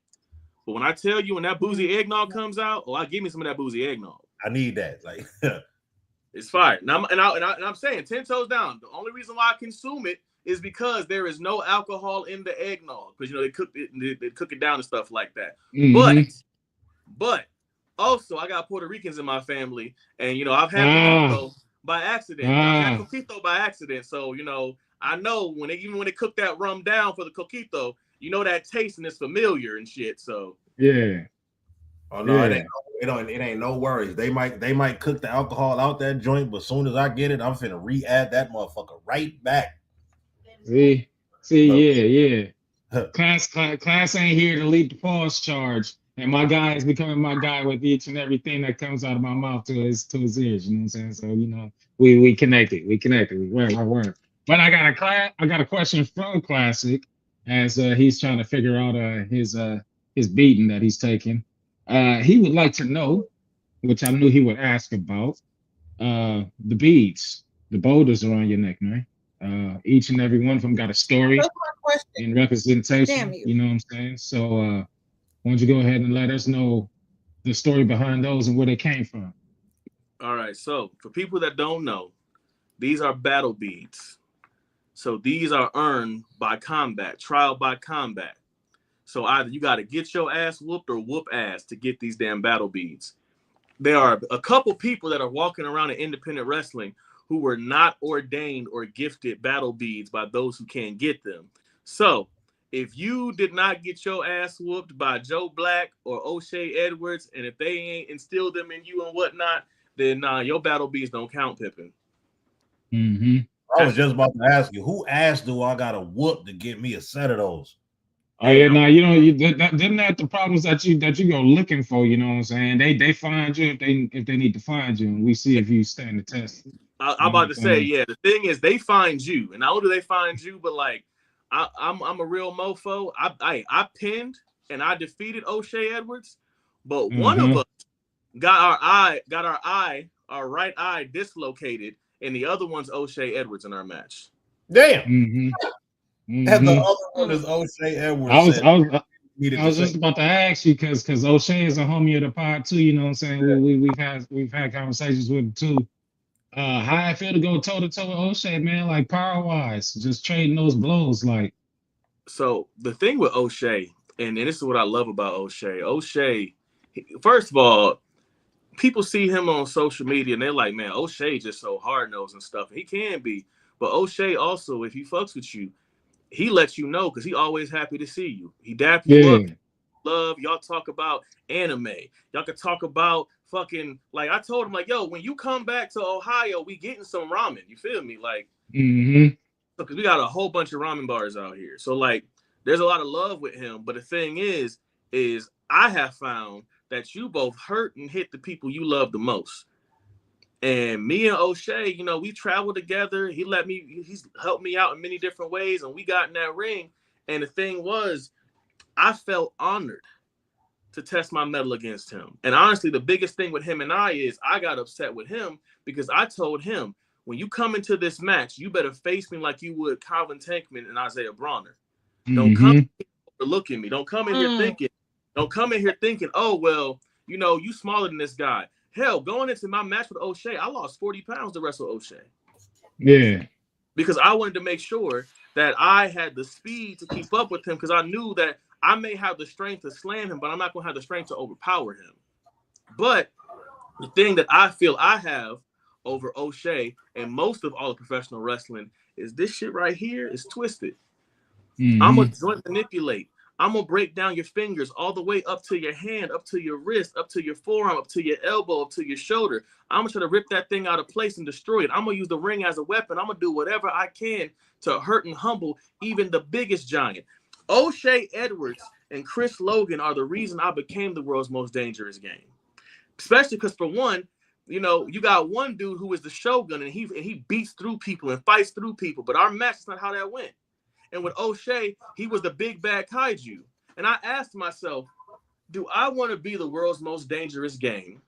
But when I tell you when that boozy eggnog comes out, I give me some of that boozy eggnog.
I need that. Like
it's fire. And I'm saying 10 toes down. The only reason why I consume it is because there is no alcohol in the eggnog. Because they cook it down and stuff like that. Mm-hmm. But also I got Puerto Ricans in my family, and I've had coquito by accident. I've had coquito by accident. So I know when they cook that rum down for the coquito, that taste and it's familiar and shit. So
yeah.
Oh no, it ain't no worries. They might cook the alcohol out that joint, but as soon as I get it, I'm finna re-add that motherfucker right back.
See, yeah. Class ain't here to lead the pause charge, and my guy is becoming my guy with each and everything that comes out of my mouth to his ears. You know what I'm saying? So we connected. We were. But I got a question from Classic, as he's trying to figure out his beating that he's taking. He would like to know, which I knew he would ask about, the beads, the boulders around your neck, man. Each and every one of them got a story and representation. You know what I'm saying? So why don't you go ahead and let us know the story behind those and where they came from?
All right. So for people that don't know, these are battle beads. So these are earned by combat, trial by combat. So either you got to get your ass whooped or whoop ass to get these damn battle beads. There are a couple people that are walking around in independent wrestling who were not ordained or gifted battle beads by those who can't get them. So if you did not get your ass whooped by Joe Black or O'Shea Edwards, and if they ain't instilled them in you and whatnot, then your battle beats don't count, Pippin.
Mm-hmm.
I was just about to ask you, who ass do I gotta whoop to get me a set of those?
Oh yeah, now you know them not the problems that you go looking for. You know what I'm saying? They find you if they need to find you, and we see if you stand the test.
I'm about to say, yeah. The thing is, they find you, and not only do they find you, but like I'm a real mofo. I pinned and I defeated O'Shea Edwards, but one of us got our right eye dislocated, and the other one's O'Shea Edwards in our match.
Damn.
Mm-hmm.
And the other one is O'Shea Edwards.
I was just about to ask you because O'Shea is a homie of the pod too. You know what I'm saying? Yeah. We've had conversations with him too. How I feel to go toe to toe with O'Shea, man, like power wise, just trading those blows, like.
So the thing with O'Shea, and this is what I love about O'Shea. O'Shea, first of all, people see him on social media and they're like, man, O'Shea just so hard nosed and stuff. He can be, but O'Shea also, if he fucks with you, he lets you know because he always happy to see you. He dap you up, love. Y'all talk about anime. Y'all can talk about fucking, like I told him, like, yo, when you come back to Ohio, we getting some ramen. You feel me? Like, because we got a whole bunch of ramen bars out here. So like, there's a lot of love with him. But the thing is I have found that you both hurt and hit the people you love the most. And me and O'Shea, you know, we traveled together. He's helped me out in many different ways. And we got in that ring. And the thing was, I felt honored to test my mettle against him. And honestly, the biggest thing with him and I is I got upset with him because I told him, when you come into this match, you better face me like you would Calvin Tankman and Isaiah Bronner. Don't come in here overlooking me. Don't come in here thinking, oh, well, you know, you smaller than this guy. Hell, going into my match with O'Shea, I lost 40 pounds to wrestle O'Shea.
Yeah.
Because I wanted to make sure that I had the speed to keep up with him because I knew that I may have the strength to slam him, but I'm not going to have the strength to overpower him. But the thing that I feel I have over O'Shea and most of all of professional wrestling is this shit right here is twisted. I'm going to joint manipulate. I'm going to break down your fingers all the way up to your hand, up to your wrist, up to your forearm, up to your elbow, up to your shoulder. I'm going to try to rip that thing out of place and destroy it. I'm going to use the ring as a weapon. I'm going to do whatever I can to hurt and humble even the biggest giant. O'Shea Edwards and Chris Logan are the reason I became the world's most dangerous game. Especially because, for one, you know, you got one dude who is the Shogun and he beats through people and fights through people. But our match is not how that went. And with O'Shea, he was the big bad kaiju. And I asked myself, do I want to be the world's most dangerous game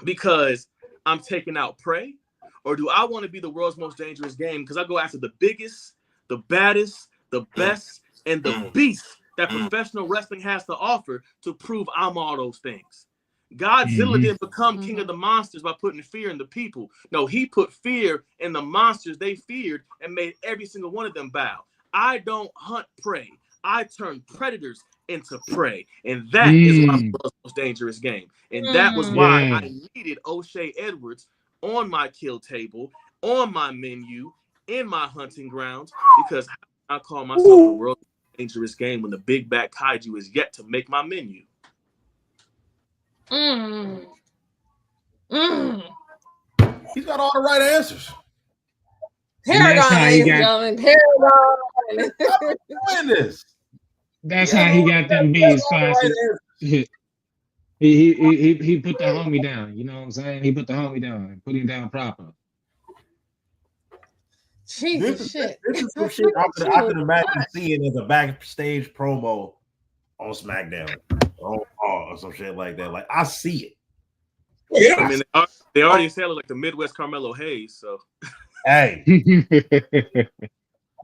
because I'm taking out prey? Or do I want to be the world's most dangerous game because I go after the biggest, the baddest, the best, and the beast that professional wrestling has to offer to prove I'm all those things? Godzilla didn't become king of the monsters by putting fear in the people. No, he put fear in the monsters they feared and made every single one of them bow. I don't hunt prey. I turn predators into prey. And that is why I'm the most dangerous game. And that was why I needed O'Shea Edwards on my kill table, on my menu, in my hunting grounds, because I call myself the world's most dangerous game when the big bad kaiju is yet to make my menu.
He's got all the right answers.
Paragon, ladies and gentlemen. Paragon.
That's how he got them bees classes. He put the homie down. You know what I'm saying? He put the homie down and put him down proper.
Jesus shit.
This is some shit I could imagine seeing as a backstage promo on SmackDown or some shit like that. Like, I see it.
Yeah. I mean, they already sounded like the Midwest Carmelo Hayes, so.
Hey.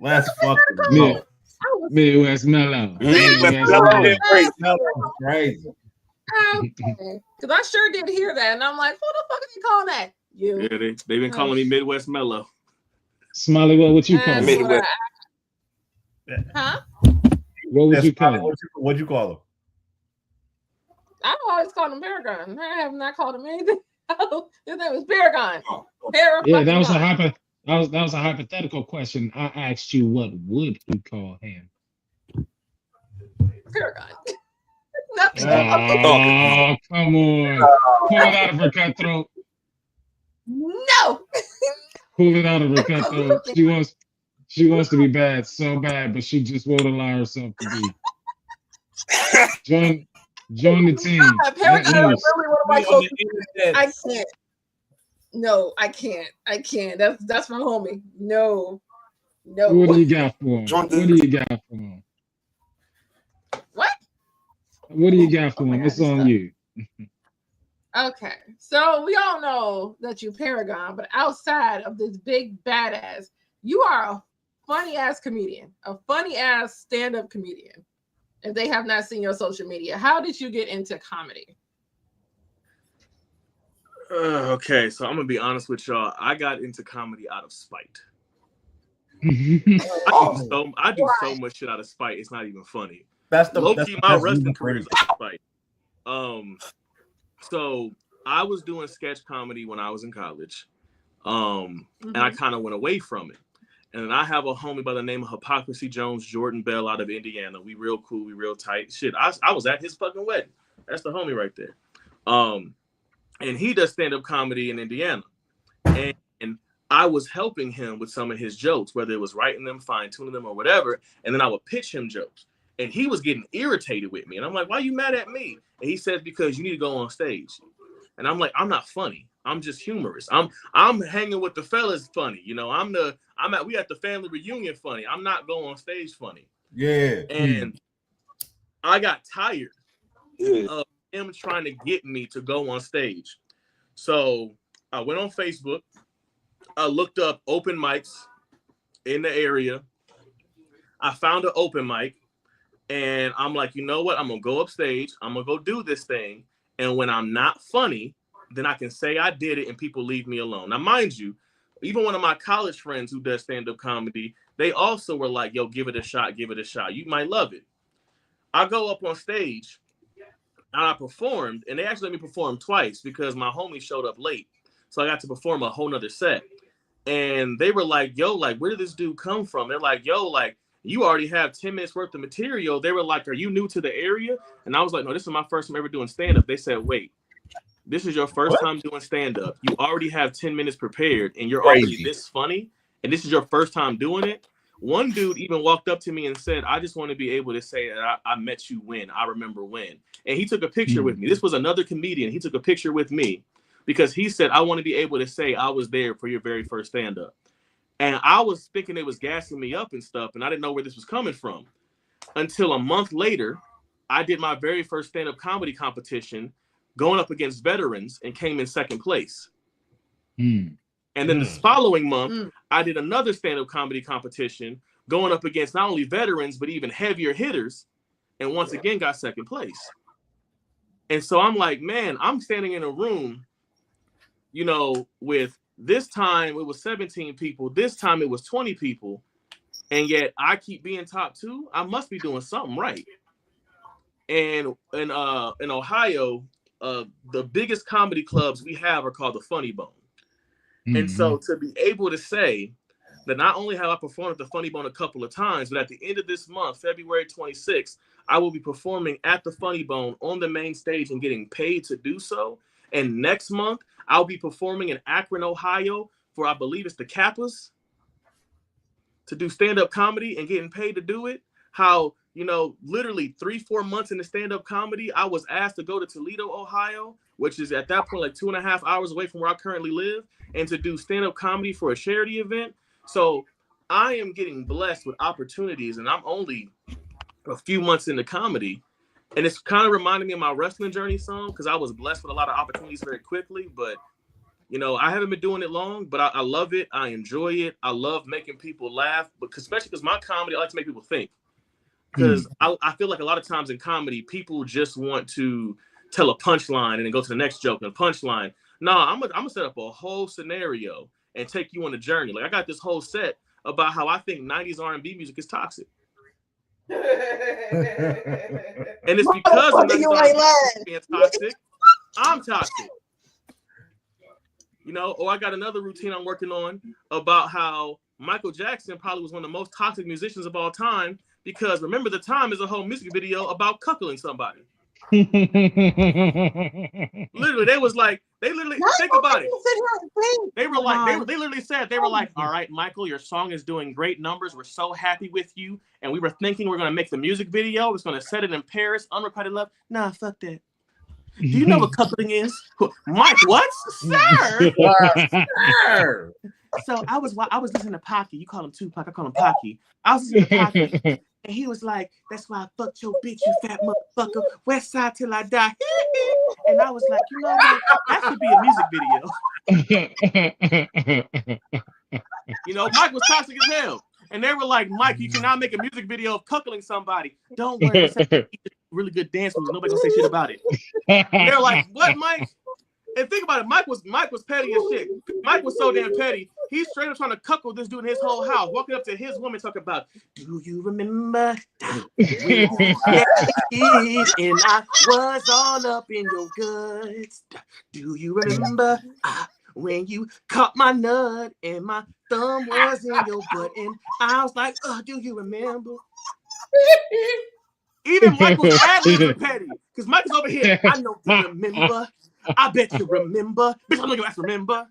Let's fucking go.
Midwest Mellow.
Crazy.
Because I sure did hear that, and I'm like, who the fuck is he calling that? You.
Yeah, they've been calling me Midwest Mellow.
Smiley, what you call him?
Midwest. Huh?
What would you call him?
What'd you call him?
I've always called him Paragon. I have not called him anything. His name was Paragon.
Yeah, that was a hypothetical question. I asked you, what would you call him?
Paragon. Nothing.
Oh, come on. Pull it out of her cutthroat.
No.
Pull it out of her cutthroat. She wants to be bad so bad, but she just won't allow herself to be. Join the team.
Paragon
Let
is
loose.
really one of my closest friends. I can't. No, I can't. I can't. That's my homie. No.
What do you got for him? What do you got for him?
What?
What do you got for him? It's on you.
Okay, so we all know that you Paragon, but outside of this big badass, you are a funny ass comedian, a funny ass stand-up comedian. If they have not seen your social media, how did you get into comedy?
Okay, so I'm gonna be honest with y'all. I got into comedy out of spite. I do so much shit out of spite. It's not even funny.
That's the
low-key, my wrestling career is out of spite. So I was doing sketch comedy when I was in college, and I kind of went away from it. And then I have a homie by the name of Hypocrisy Jones, Jordan Bell, out of Indiana. We real cool, we real tight. Shit, I was at his fucking wedding. That's the homie right there. And he does stand-up comedy in Indiana, and I was helping him with some of his jokes, whether it was writing them, fine-tuning them, or whatever. And then I would pitch him jokes. And he was getting irritated with me. And I'm like, why are you mad at me? And he says, because you need to go on stage. And I'm like, I'm not funny. I'm just humorous. I'm hanging with the fellas funny. You know, we at the family reunion funny. I'm not going on stage funny.
Yeah.
And I got tired of him trying to get me to go on stage. So I went on Facebook. I looked up open mics in the area. I found an open mic. And I'm like, you know what? I'm going to go upstage. I'm going to go do this thing. And when I'm not funny, then I can say I did it and people leave me alone. Now, mind you, even one of my college friends who does stand-up comedy, they also were like, yo, give it a shot, give it a shot. You might love it. I go up on stage and I performed, and they actually let me perform twice because my homie showed up late. So I got to perform a whole nother set. And they were like, yo, like, where did this dude come from? They're like, yo, like, you already have 10 minutes worth of material. They were like, are you new to the area? And I was like, no, this is my first time ever doing stand-up. They said, wait, this is your first time doing stand-up. You already have 10 minutes prepared and you're already this funny. And this is your first time doing it. One dude even walked up to me and said, I just want to be able to say that I met you when, I remember when. And he took a picture with me. This was another comedian. He took a picture with me because he said, I want to be able to say I was there for your very first stand-up. And I was thinking they was gassing me up and stuff, and I didn't know where this was coming from. Until a month later, I did my very first stand-up comedy competition going up against veterans and came in second place. And then the following month, I did another stand-up comedy competition going up against not only veterans, but even heavier hitters, and once again got second place. And so I'm like, man, I'm standing in a room, you know, with this time it was 17 people. This time it was 20 people. And yet I keep being top 2. I must be doing something right. And in Ohio, the biggest comedy clubs we have are called the Funny Bone. And so to be able to say that not only have I performed at the Funny Bone a couple of times, but at the end of this month, February 26th, I will be performing at the Funny Bone on the main stage and getting paid to do so. And next month, I'll be performing in Akron, Ohio for, I believe it's the Kappas, to do stand-up comedy and getting paid to do it. How, you know, literally 3-4 months into stand-up comedy, I was asked to go to Toledo, Ohio, which is at that point like 2.5 hours away from where I currently live, and to do stand-up comedy for a charity event. So I am getting blessed with opportunities, and I'm only a few months into comedy. And it's kind of reminding me of my wrestling journey some, because I was blessed with a lot of opportunities very quickly. But, you know, I haven't been doing it long, but I love it. I enjoy it. I love making people laugh, but especially because my comedy, I like to make people think. Because I feel like a lot of times in comedy, people just want to tell a punchline and then go to the next joke and a punchline. No, I'm gonna set up a whole scenario and take you on a journey. Like I got this whole set about how I think 90s R&B music is toxic. And it's because of 90s R&B being toxic, I'm toxic. You know, or I got another routine I'm working on about how Michael Jackson probably was one of the most toxic musicians of all time because Remember the Time is a whole music video about cuckolding somebody. Literally, they literally think about it. They were like, they literally said, they were like, all right, Michael, your song is doing great numbers. We're so happy with you. And we were thinking we're going to make the music video. It's going to set it in Paris, unrequited love. Nah, fuck that. Do you know what cuckolding is? Mike, what? Sir!
Sir.
So I was listening to Pocky. You call him Tupac, I call him Pocky. I was listening to Pocky, and he was like, that's why I fucked your bitch, you fat motherfucker. West Side till I die. And I was like, you know what? That should be a music video. You know, Mike was toxic as hell. And they were like, Mike, you cannot make a music video of cuckolding somebody. Don't worry, it's a really good dance moves. Nobody gonna say shit about it. And they're like, what, Mike? And think about it, Mike was petty as shit. Mike was so damn petty. He's straight up trying to cuckold this dude in his whole house, walking up to his woman talking about, do you remember when and I was all up in your guts? Do you remember when you caught my nut and my thumb was in your butt? And I was like, oh, do you remember? Even Michael's ad-libs are petty. Because Michael's over here, I know you remember. I bet you remember. Bitch, I'm your ass remember.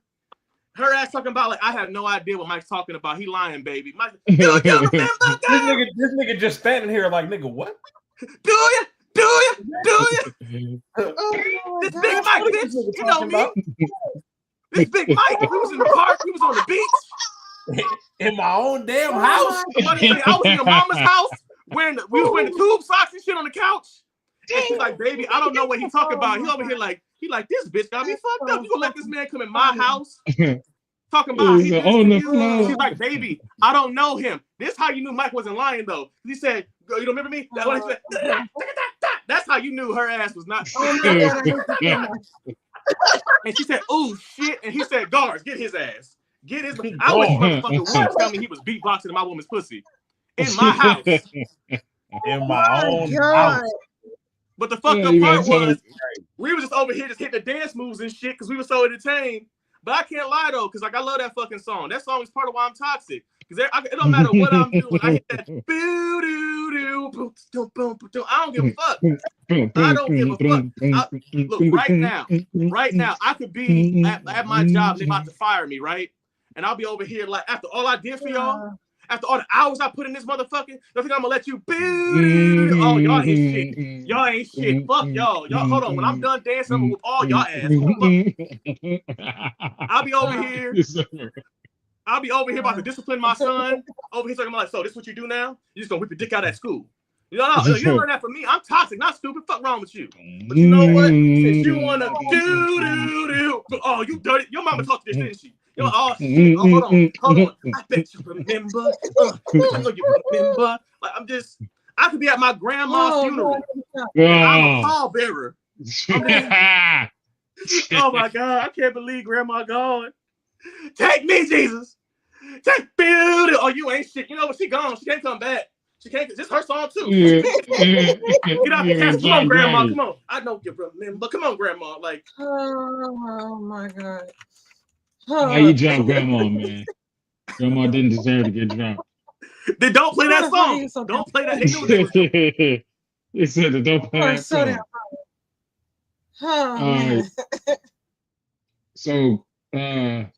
Her ass talking about like, I have no idea what Mike's talking about. He lying, baby. Mike, do you remember?
This nigga just standing here like, nigga, what?
Do you? Oh, this big Mike, bitch. You know me. This big Mike. We was in the park. We was on the beach.
In my own damn house.
I was in your mama's house. We was wearing the tube socks and shit on the couch. And she's like, baby, I don't know what he's talking about. He over here like, this bitch got me fucked up. You gonna let this man come in my house? Talking about she's like, baby, I don't know him. This how you knew Mike wasn't lying though. He said, you don't remember me? That's how you knew her ass was not. And she said, oh shit. And he said, guards, get his ass. Get his. I wish motherfucker would tell me he was beatboxing in my woman's pussy. In my house.
In my own house.
But the fucked up part was, we were just over here just hitting the dance moves and shit because we were so entertained. But I can't lie though, because like I love that fucking song. That song is part of why I'm toxic. Because it don't matter what I'm doing. I hit that boo doo doo boom boom boom. I don't give a fuck. I don't give a fuck. Look, right now, I could be at my job. They're about to fire me, right? And I'll be over here like after all I did for y'all. After all the hours I put in this motherfucker, don't think I'm gonna let you boo. Oh, y'all ain't shit. Y'all ain't shit. Fuck y'all. Y'all hold on. When I'm done dancing, I'm gonna whoop all y'all ass. I'll be over here. I'll be over here about to discipline my son. Over here talking about like, so this is what you do now? You just gonna whip your dick out at school. You know, you didn't learn that from me. I'm toxic, not stupid. Fuck wrong with you. But you know what? Since you wanna do, oh, you dirty. Your mama taught you this, didn't she? Yo, oh shit! Oh, hold on. I bet you remember. I know you remember. Like I could be at my grandma's funeral. I'm a pallbearer. Oh my God! I can't believe Grandma gone. Take me, Jesus. Take beauty. Oh, you ain't shit. You know what? She gone. She can't come back. She can't. This her song too. Get out the cast. Come on, Grandma. Come on. I know you remember. Come on, Grandma. Like.
Oh my God.
How you drop Grandma, man? Grandma didn't deserve to get dropped.
Then don't play that song. Don't play that. They knew what they was.
They said that don't play that song. So, hey,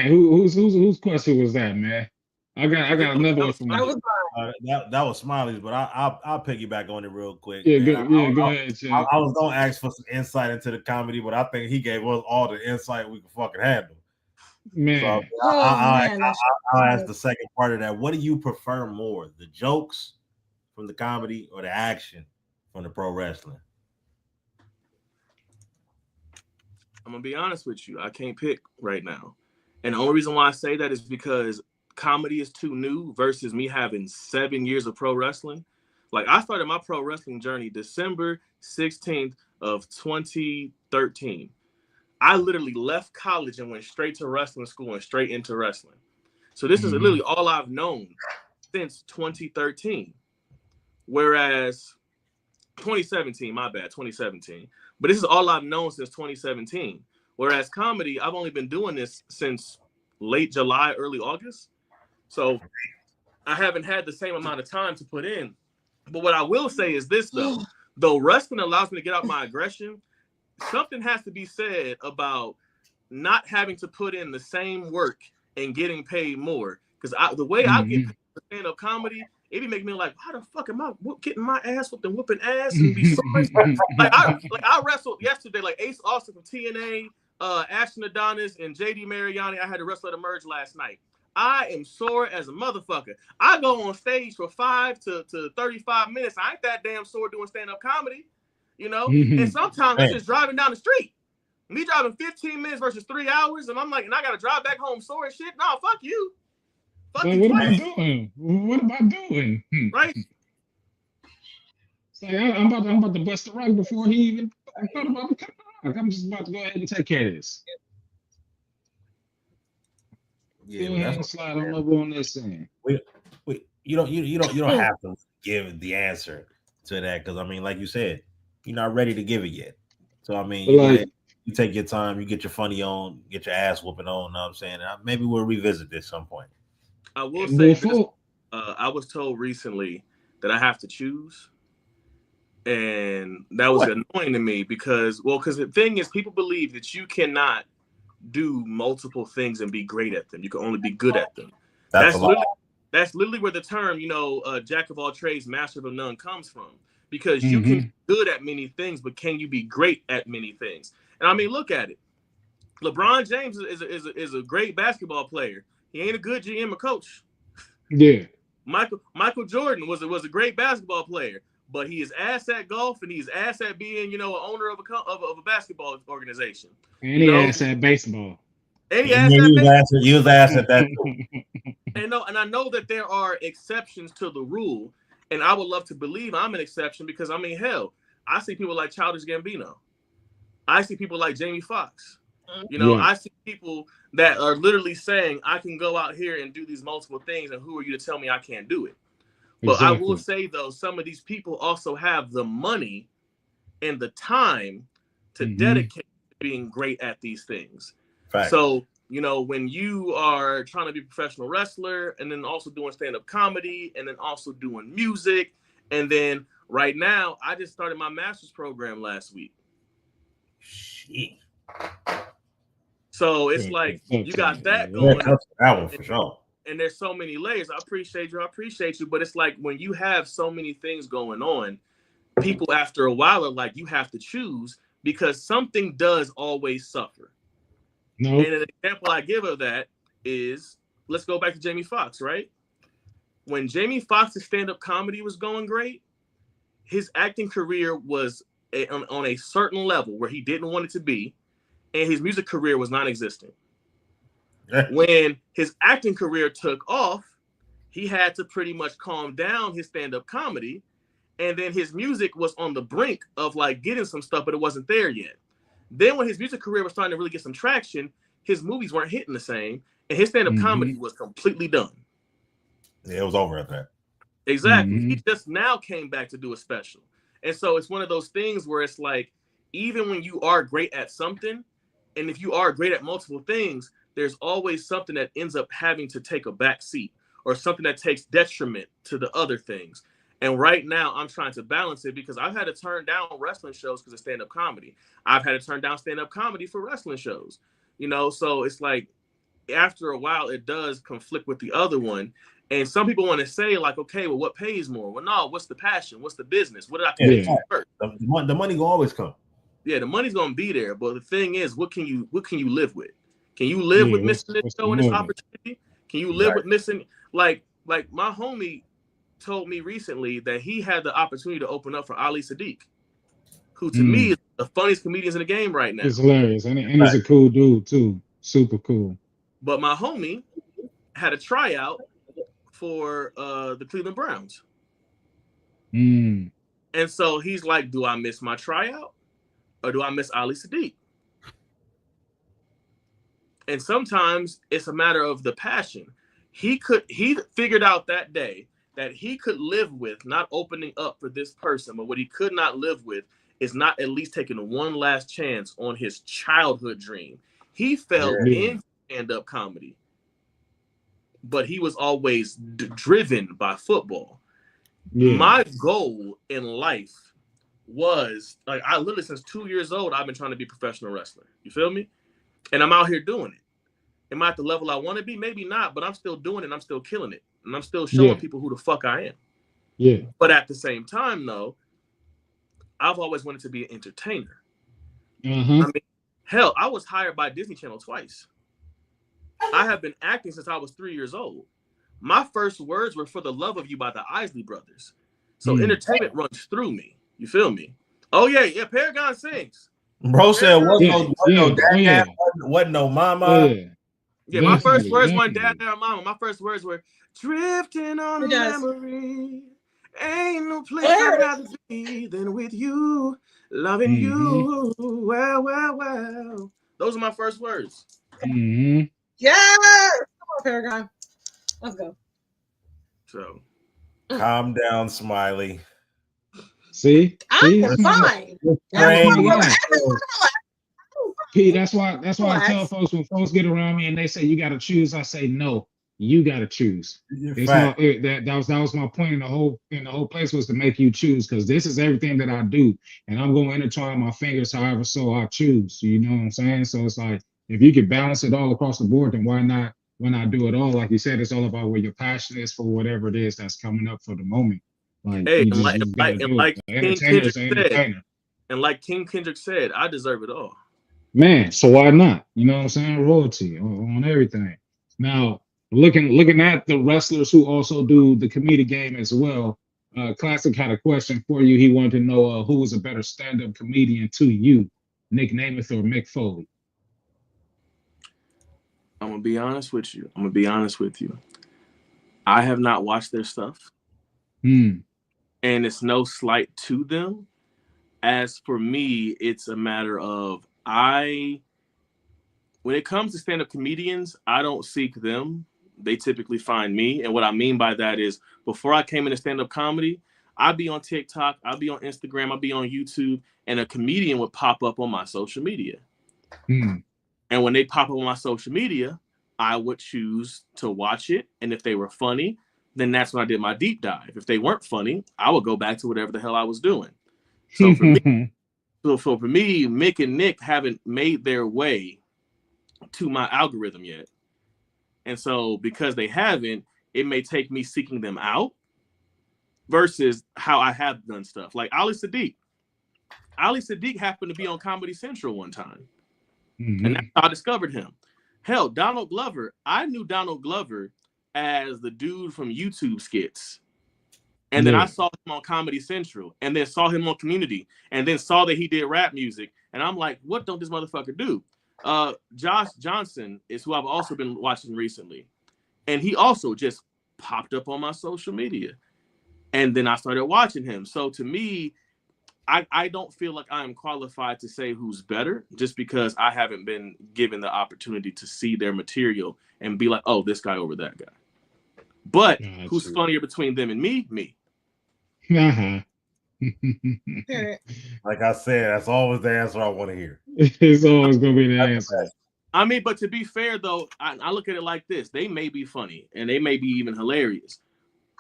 whose question was that, man? I got another one from
that was Smiley's, but I'll piggyback on it real quick.
Yeah, go ahead.
I was gonna ask for some insight into the comedy, but I think he gave us all the insight we can fucking handle.
Man,
so I'll ask the second part of that. What do you prefer more, the jokes from the comedy or the action from the pro wrestling?
I'm gonna be honest with you. I can't pick right now, and the only reason why I say that is because comedy is too new versus me having 7 years of pro wrestling. Like I started my pro wrestling journey December 16th of 2013. I literally left college and went straight to wrestling school and straight into wrestling. So this is literally all I've known since 2013. Whereas 2017, my bad, 2017. But this is all I've known since 2017. Whereas comedy, I've only been doing this since late July, early August. So I haven't had the same amount of time to put in. But what I will say is this, though wrestling allows me to get out my aggression, something has to be said about not having to put in the same work and getting paid more. Because the way I get paid for stand-up comedy, it be making me like, why the fuck am I getting my ass whooped and whooping ass and be sorry? I wrestled yesterday, like Ace Austin from TNA, Ashton Adonis, and JD Mariani. I had to wrestle at Emerge last night. I am sore as a motherfucker. I go on stage for 5 to 35 minutes. I ain't that damn sore doing stand-up comedy, you know? And sometimes I'm just driving down the street. Me driving 15 minutes versus 3 hours, and I'm like, and I gotta drive back home sore as shit. No, fuck you. Fuck you.
What am I doing? What am I doing?
Right?
It's like I'm about to bust the rug before he even thought about the cock. I'm just about to go ahead and take care of this.
Yeah,
go ahead and slide on over on this end.
You don't have to give the answer to that because I mean, like you said, you're not ready to give it yet. So I mean, you take your time, you get your funny on, get your ass whooping on. Know what I'm saying? Maybe we'll revisit this some point.
I will say this. I was told recently that I have to choose, and that was annoying to me because the thing is, people believe that you cannot do multiple things and be great at them. You can only be good at them. That's literally where the term, jack of all trades, master of none comes from. Because you can be good at many things, but can you be great at many things? And I mean, look at it. LeBron James is a great basketball player. He ain't a good GM or coach.
Yeah.
Michael Jordan was a great basketball player, but he is ass at golf and he's ass at being, an owner of a basketball organization.
And he ass at baseball.
And he ass at baseball.
You was ass at that.
And I know that there are exceptions to the rule. And I would love to believe I'm an exception because, I mean, hell, I see people like Childish Gambino. I see people like Jamie Foxx. I see people that are literally saying, I can go out here and do these multiple things, and who are you to tell me I can't do it? But I will say, though, some of these people also have the money and the time to dedicate to being great at these things. Fact. So, when you are trying to be a professional wrestler and then also doing stand-up comedy and then also doing music, and then right now, I just started my master's program last week. Shit. So it's like you got that going.
That one for sure.
And there's so many layers. I appreciate you. But it's like when you have so many things going on, people after a while are like, you have to choose because something does always suffer. Nope. And an example I give of that is, let's go back to Jamie Foxx, right? When Jamie Foxx's stand-up comedy was going great, his acting career was on a certain level where he didn't want it to be, and his music career was non-existent. When his acting career took off, he had to pretty much calm down his stand-up comedy, and then his music was on the brink of like getting some stuff, but it wasn't there yet. Then when his music career was starting to really get some traction, his movies weren't hitting the same, and his stand-up comedy was completely done.
Yeah, it was over at that.
Exactly. He just now came back to do a special. And so it's one of those things where it's like, even when you are great at something, and if you are great at multiple things, there's always something that ends up having to take a back seat or something that takes detriment to the other things. And right now I'm trying to balance it because I've had to turn down wrestling shows because of stand-up comedy. I've had to turn down stand-up comedy for wrestling shows, so it's like after a while it does conflict with the other one. And some people want to say like, okay, well, what pays more? Well, no, what's the passion? What's the business? What did I do first?
The money will always come.
Yeah, the money's gonna be there. But the thing is, what can you live with? Can you live with missing this show and this opportunity? Can you live with missing like my homie told me recently that he had the opportunity to open up for Ali Sadiq, who to me is the funniest comedians in the game right now.
He's hilarious, and he's a cool dude too, super cool.
But my homie had a tryout for the Cleveland Browns, and so he's like, "Do I miss my tryout, or do I miss Ali Sadiq?" And sometimes it's a matter of the passion. He figured out that day that he could live with not opening up for this person, but what he could not live with is not at least taking one last chance on his childhood dream. He fell into stand-up comedy. but he was always driven by football.
Yeah.
My goal in life was like, I literally since 2 years old, I've been trying to be a professional wrestler. You feel me? And I'm out here doing it. Am I at the level I want to be? Maybe not, but I'm still doing it. And I'm still killing it. And I'm still showing people who the fuck I am.
Yeah.
But at the same time, though, I've always wanted to be an entertainer.
Mm-hmm.
I mean, hell, I was hired by Disney Channel twice. I have been acting since I was 3 years old. My first words were "For the Love of You" by the Isley Brothers. So entertainment runs through me. You feel me? Oh yeah, Paragon sings.
Bro said,
Paragon
"What no mama."
Yeah, my first words weren't "dad or mama." My first words were "drifting on a memory. Ain't no place I'd rather be than with you, loving you. Well. Those are my first words.
Mm-hmm.
Yes! Come on, Paragon. Let's go.
So,
calm down, Smiley.
See?
I'm fine.
Pete, that's why I tell folks when folks get around me and they say you got to choose, I say no. You got to choose. That was my point in the whole place was to make you choose, because this is everything that I do, and I'm going to intertwine my fingers however so I choose. You know what I'm saying? So it's like, if you could balance it all across the board, then why not do it all? Like you said, it's all about where your passion is for whatever it is that's coming up for the moment. Like,
hey, and like King Kendrick said, I deserve it all.
Man, so why not? You know what I'm saying? Royalty on everything. Now, looking at the wrestlers who also do the comedic game as well, Classic had a question for you. He wanted to know who was a better stand-up comedian to you, Nick Namath or Mick Foley?
I'm gonna be honest with you. I have not watched their stuff, and it's no slight to them. As for me, it's a matter of when it comes to stand-up comedians, I don't seek them. They typically find me. And what I mean by that is, before I came into stand-up comedy, I'd be on TikTok, I'd be on Instagram, I'd be on YouTube, and a comedian would pop up on my social media. And when they pop up on my social media, I would choose to watch it. And if they were funny, then that's when I did my deep dive. If they weren't funny, I would go back to whatever the hell I was doing. So for me, Mick and Nick haven't made their way to my algorithm yet. And so because they haven't, it may take me seeking them out versus how I have done stuff. Like Ali Sadiq. Ali Sadiq happened to be on Comedy Central one time. And that's how I discovered him. Hell, Donald Glover. I knew Donald Glover as the dude from YouTube skits. And then I saw him on Comedy Central, and then saw him on Community, and then saw that he did rap music. And I'm like, what don't this motherfucker do? Josh Johnson is who I've also been watching recently. And he also just popped up on my social media. And then I started watching him. So to me, I don't feel like I am qualified to say who's better, just because I haven't been given the opportunity to see their material and be like, oh, this guy over that guy. But who's funnier between them and me? Me.
Uh-huh.
Like I said, that's always the answer I want to hear.
It's always going to be the answer.
I mean, but to be fair, though, I look at it like this. They may be funny, and they may be even hilarious.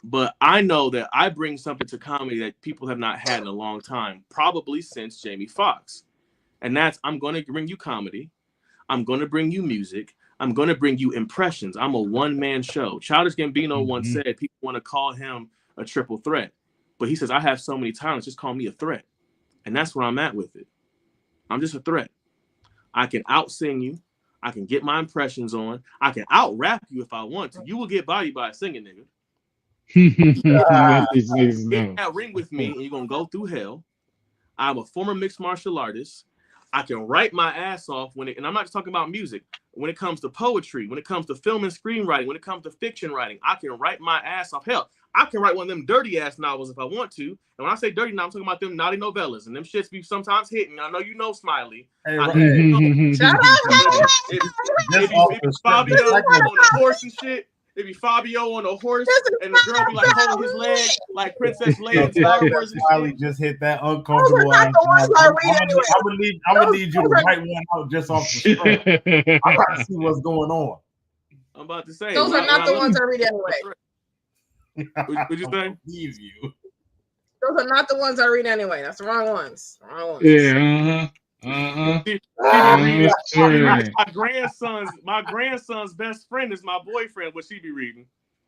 But I know that I bring something to comedy that people have not had in a long time, probably since Jamie Foxx. And that's, I'm going to bring you comedy. I'm going to bring you music. I'm going to bring you impressions. I'm a one-man show. Childish Gambino once said people want to call him a triple threat. But he says, I have so many talents, just call me a threat. And that's where I'm at with it. I'm just a threat. I can out-sing you. I can get my impressions on. I can out-rap you if I want to. You will get bodied by a singing nigga. Get that ring with me, and you're going to go through hell. I'm a former mixed martial artist. I can write my ass off and I'm not just talking about music. When it comes to poetry, when it comes to film and screenwriting, when it comes to fiction writing, I can write my ass off. Hell, I can write one of them dirty ass novels if I want to. And when I say dirty now, I'm talking about them naughty novellas, and them shits be sometimes hitting. I know you know Smiley.
Hey,
Shut up.
It be Fabio on the horse and shit. It be Fabio on a horse, and the girl be like holding his leg like Princess Leia in Star Wars.
Smiley just hit that uncomfortable. I'm gonna need you to write one out just off the script. I gotta see what's going on.
I'm about to say.
Those are not the ones I read anyway.
What'd you say?
Leave you.
Those are not the ones I read anyway. That's the wrong ones. Wrong ones.
Yeah,
My grandson's best friend is my boyfriend. What she be reading?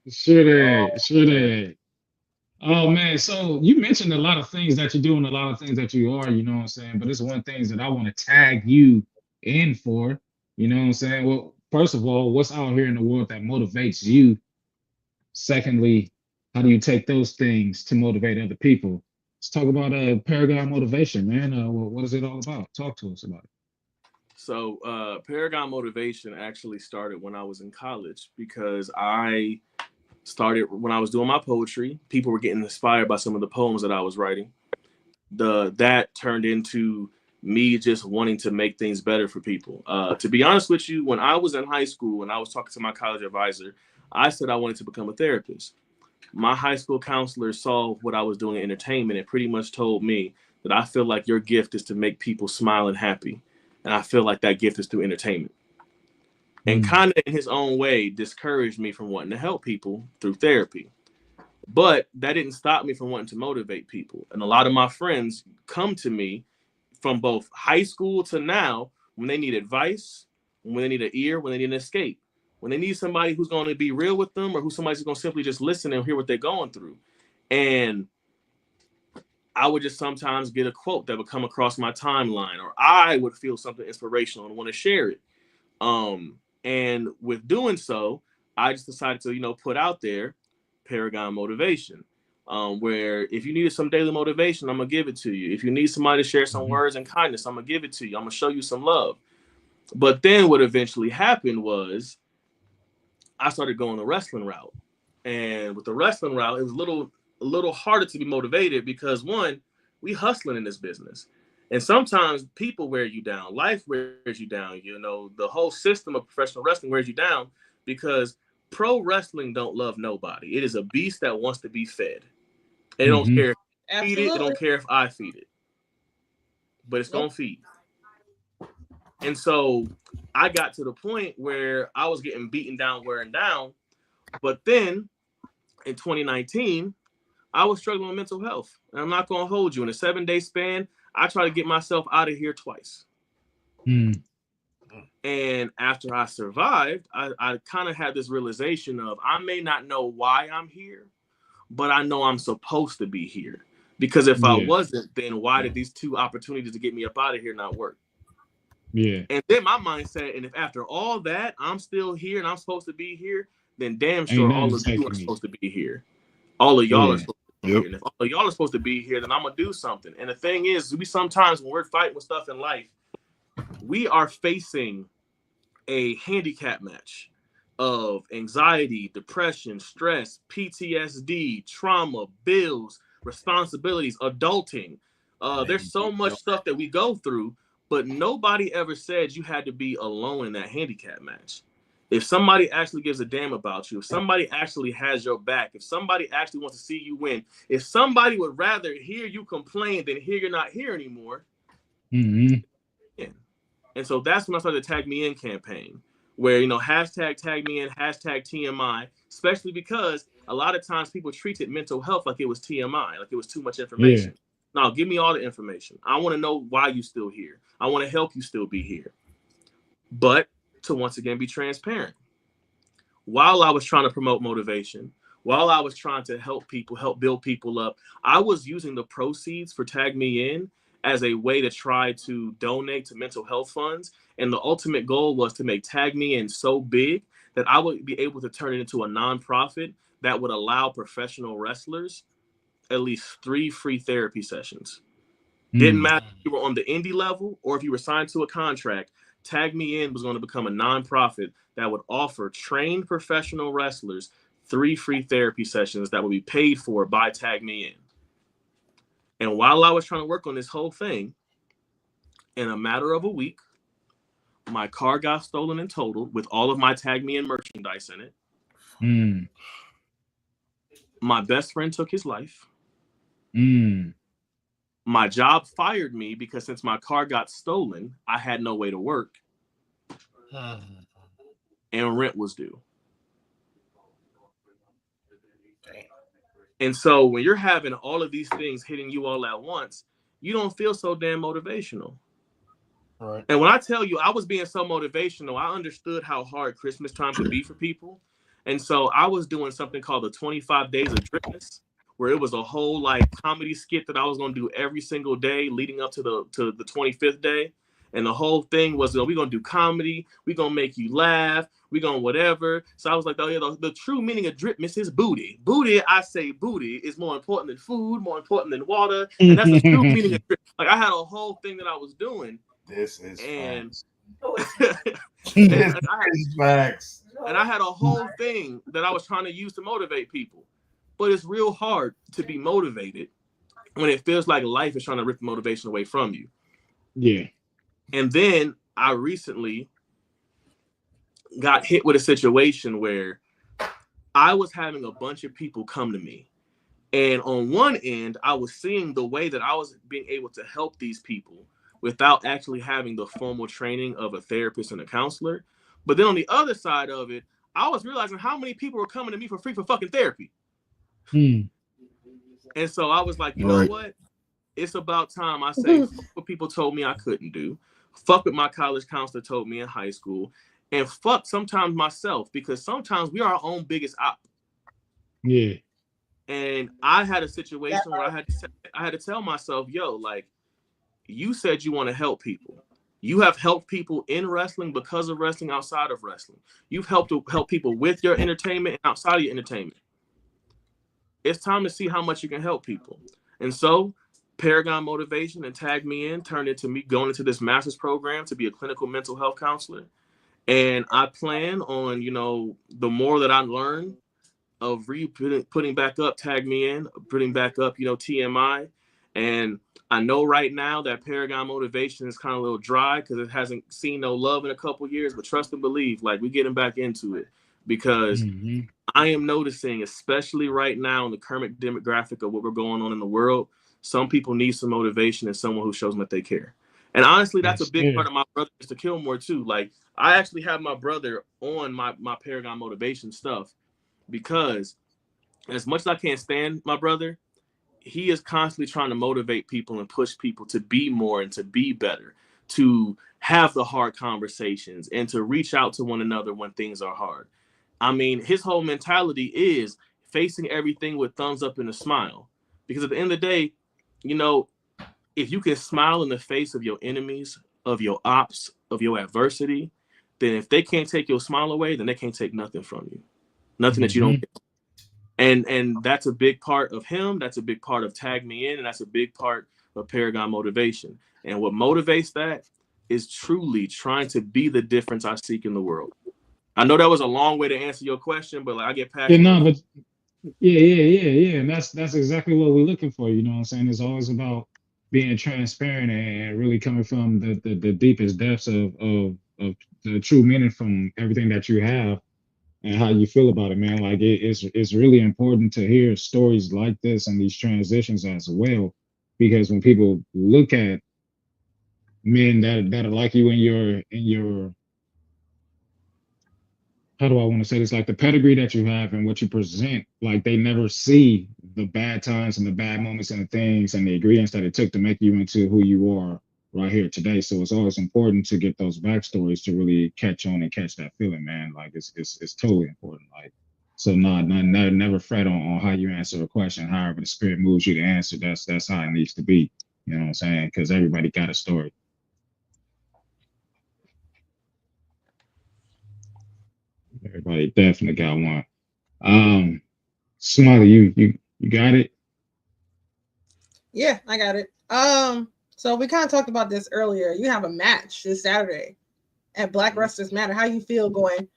Sure. Oh man, so you mentioned a lot of things that you do and a lot of things that you are, you know what I'm saying? But it's one thing that I want to tag you in for, you know what I'm saying? Well, first of all, what's out here in the world that motivates you? Secondly, how do you take those things to motivate other people? Let's talk about Paragon motivation, man. What is it all about? Talk to us about it.
So Paragon Motivation actually started when I was in college because I started when I was doing my poetry. People were getting inspired by some of the poems that I was writing. That turned into me just wanting to make things better for people. To be honest with you, when I was in high school and I was talking to my college advisor, I said I wanted to become a therapist. My high school counselor saw what I was doing in entertainment and pretty much told me that I feel like your gift is to make people smile and happy. And I feel like that gift is through entertainment. And kind of in his own way discouraged me from wanting to help people through therapy. But that didn't stop me from wanting to motivate people. And a lot of my friends come to me from both high school to now when they need advice, when they need an ear, when they need an escape, when they need somebody who's going to be real with them or who somebody's going to simply just listen and hear what they're going through. And I would just sometimes get a quote that would come across my timeline, or I would feel something inspirational and want to share it. And with doing so, I just decided to, put out there Paragon Motivation, where if you needed some daily motivation, I'm going to give it to you. If you need somebody to share some words and kindness, I'm going to give it to you. I'm going to show you some love. But then what eventually happened was I started going the wrestling route. And with the wrestling route, it was a little harder to be motivated because, one, we hustling in this business. And sometimes people wear you down. Life wears you down. The whole system of professional wrestling wears you down because pro wrestling don't love nobody. It is a beast that wants to be fed. It don't care if you feed it. It don't care if I feed it. But it's going to feed. And so I got to the point where I was getting beaten down, wearing down. But then in 2019, I was struggling with mental health. And I'm not going to hold you. In a 7-day span, I tried to get myself out of here twice. And after I survived, I kind of had this realization of I may not know why I'm here, but I know I'm supposed to be here. Because if I wasn't, then why did these two opportunities to get me up out of here not work?
Yeah.
And then my mindset, and if after all that I'm still here and I'm supposed to be here, then damn sure all of you are supposed to be here. All of y'all are supposed to be here. And if all of y'all are supposed to be here, then I'm gonna do something. And the thing is, we sometimes when we're fighting with stuff in life, we are facing a handicap match of anxiety, depression, stress, PTSD, trauma, bills, responsibilities, adulting. There's so much stuff that we go through. But nobody ever said you had to be alone in that handicap match. If somebody actually gives a damn about you, if somebody actually has your back, if somebody actually wants to see you win, if somebody would rather hear you complain than hear you're not here anymore. And so that's when I started the Tag Me In campaign, where, hashtag tag me in, hashtag TMI, especially because a lot of times people treated mental health like it was TMI, like it was too much information. No, give me all the information. I want to know why you're still here. I want to help you still be here. But to once again be transparent. While I was trying to promote motivation, while I was trying to help people, help build people up, I was using the proceeds for Tag Me In as a way to try to donate to mental health funds. And the ultimate goal was to make Tag Me In so big that I would be able to turn it into a nonprofit that would allow professional wrestlers at least 3 free therapy sessions. Didn't matter if you were on the indie level or if you were signed to a contract. Tag Me In was going to become a nonprofit that would offer trained professional wrestlers 3 free therapy sessions that would be paid for by Tag Me In. And while I was trying to work on this whole thing, in a matter of a week, my car got stolen and totaled with all of my Tag Me In merchandise in it. My best friend took his life. My job fired me because since my car got stolen, I had no way to work. And rent was due. And so when you're having all of these things hitting you all at once, you don't feel so damn motivational.
Right.
And when I tell you I was being so motivational, I understood how hard Christmas time could be for people. And so I was doing something called the 25 Days of Dripness, where it was a whole like comedy skit that I was going to do every single day leading up to the 25th day. And the whole thing was, we're going to do comedy. We're going to make you laugh. We're going to whatever. So I was like, oh, yeah, the true meaning of dripness is booty. Booty, I say booty, is more important than food, more important than water. And that's the true meaning of drip. Like, I had a whole thing that I was doing.
This is
facts.
This is facts.
And I had a whole thing that I was trying to use to motivate people. But it's real hard to be motivated when it feels like life is trying to rip the motivation away from you.
Yeah.
And then I recently got hit with a situation where I was having a bunch of people come to me. And on one end, I was seeing the way that I was being able to help these people without actually having the formal training of a therapist and a counselor. But then on the other side of it, I was realizing how many people were coming to me for free for fucking therapy. And so I was like, you know what? It's about time I say fuck what people told me I couldn't do. Fuck what my college counselor told me in high school. And fuck sometimes myself, because sometimes we are our own biggest op.
Yeah.
And I had a situation where I had to tell myself, yo, like, you said you want to help people. You have helped people in wrestling, because of wrestling, outside of wrestling. You've helped people with your entertainment and outside of your entertainment. It's time to see how much you can help people. And so Paragon Motivation and Tag Me In turned into me going into this master's program to be a clinical mental health counselor. And I plan on, you know, the more that I learn of putting back up Tag Me In, putting back up, you know, TMI. And I know right now that Paragon Motivation is kind of a little dry because it hasn't seen no love in a couple years, but trust and believe, like, we're getting back into it, because I am noticing, especially right now in the current demographic of what we're going on in the world, some people need some motivation and someone who shows them that they care. And honestly, that's a big part of my brother, Mr. Kilmore, too. Like, I actually have my brother on my Paragon Motivation stuff, because as much as I can't stand my brother, he is constantly trying to motivate people and push people to be more and to be better, to have the hard conversations and to reach out to one another when things are hard. I mean, his whole mentality is facing everything with thumbs up and a smile. Because at the end of the day, you know, if you can smile in the face of your enemies, of your ops, of your adversity, then if they can't take your smile away, then they can't take nothing from you. Nothing that you don't get. And that's a big part of him. That's a big part of Tag Me In. And that's a big part of Paragon Motivation. And what motivates that is truly trying to be the difference I seek in the world. I know that was a long way to answer your question, but like, I get passionate.
Yeah, no, but yeah. And that's exactly what we're looking for. You know what I'm saying? It's always about being transparent and really coming from the deepest depths of the true meaning from everything that you have and how you feel about it, man. Like, it's really important to hear stories like this and these transitions as well, because when people look at men that are like you in your how do I want to say this, like the pedigree that you have and what you present, like they never see the bad times and the bad moments and the things and the ingredients that it took to make you into who you are right here today. So it's always important to get those backstories to really catch on and catch that feeling, man. Like it's totally important. Like, so never fret on how you answer a question. However the spirit moves you to answer, that's how it needs to be. You know what I'm saying? Because everybody got a story. Everybody definitely got one. Smiley, you got it?
Yeah, I got it. So we kind of talked about this earlier. You have a match this Saturday at Black Wrestlers Matter. How you feel going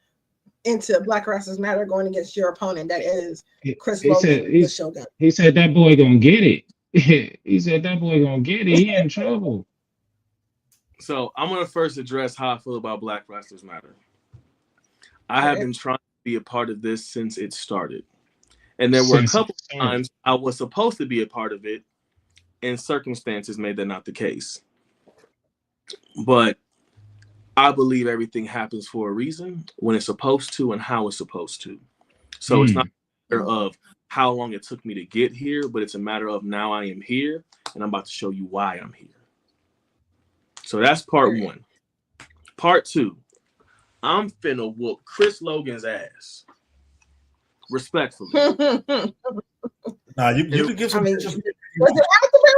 into Black Wrestlers Matter, going against your opponent, that is Chris Logan, the Shogun?
He said that boy gonna get it. He said that boy gonna get it. He in trouble.
So I'm gonna first address how I feel about Black Wrestlers Matter. I have been trying to be a part of this since it started. And there were a couple of times I was supposed to be a part of it, and circumstances made that not the case. But I believe everything happens for a reason, when it's supposed to and how it's supposed to. So it's not a matter of how long it took me to get here, but it's a matter of now I am here, and I'm about to show you why I'm here. So that's part one. Part two, I'm finna whoop Chris Logan's ass. Respectfully.
Nah, you can get some.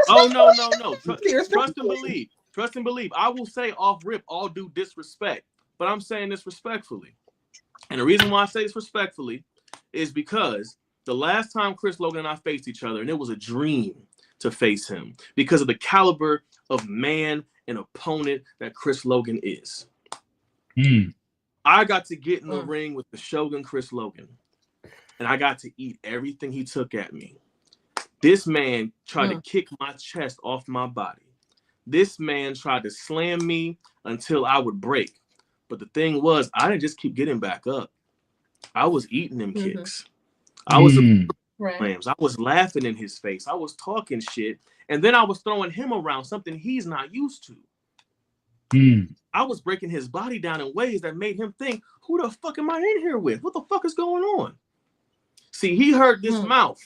Oh, no. Trust and believe. Trust and believe. I will say off rip all due disrespect, but I'm saying this respectfully. And the reason why I say this respectfully is because the last time Chris Logan and I faced each other, and it was a dream to face him because of the caliber of man and opponent that Chris Logan is. I got to get in the ring with the Shogun Chris Logan, and I got to eat everything he took at me. This man tried to kick my chest off my body. This man tried to slam me until I would break. But the thing was, I didn't just keep getting back up. I was eating them kicks. I was slams. I was laughing in his face. I was talking shit. And then I was throwing him around, something he's not used to. I was breaking his body down in ways that made him think, who the fuck am I in here with? What the fuck is going on? See, he heard this mouth.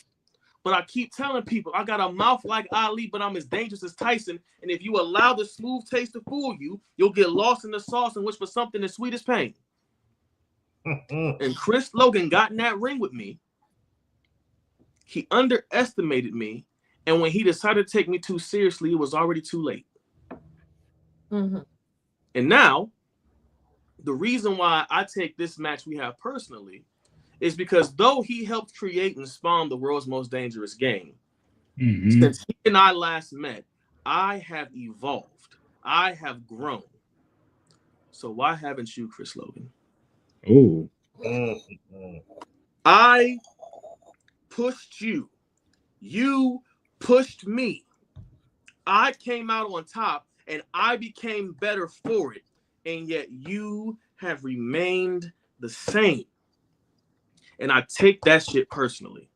But I keep telling people, I got a mouth like Ali, but I'm as dangerous as Tyson. And if you allow the smooth taste to fool you, you'll get lost in the sauce and wish for something as sweet as pain. And Chris Logan got in that ring with me. He underestimated me. And when he decided to take me too seriously, it was already too late. And now, the reason why I take this match we have personally is because though he helped create and spawn the world's most dangerous game, since he and I last met, I have evolved. I have grown. So why haven't you, Chris Logan?
Oh.
I pushed you. You pushed me. I came out on top and I became better for it. And yet you have remained the same. And I take that shit personally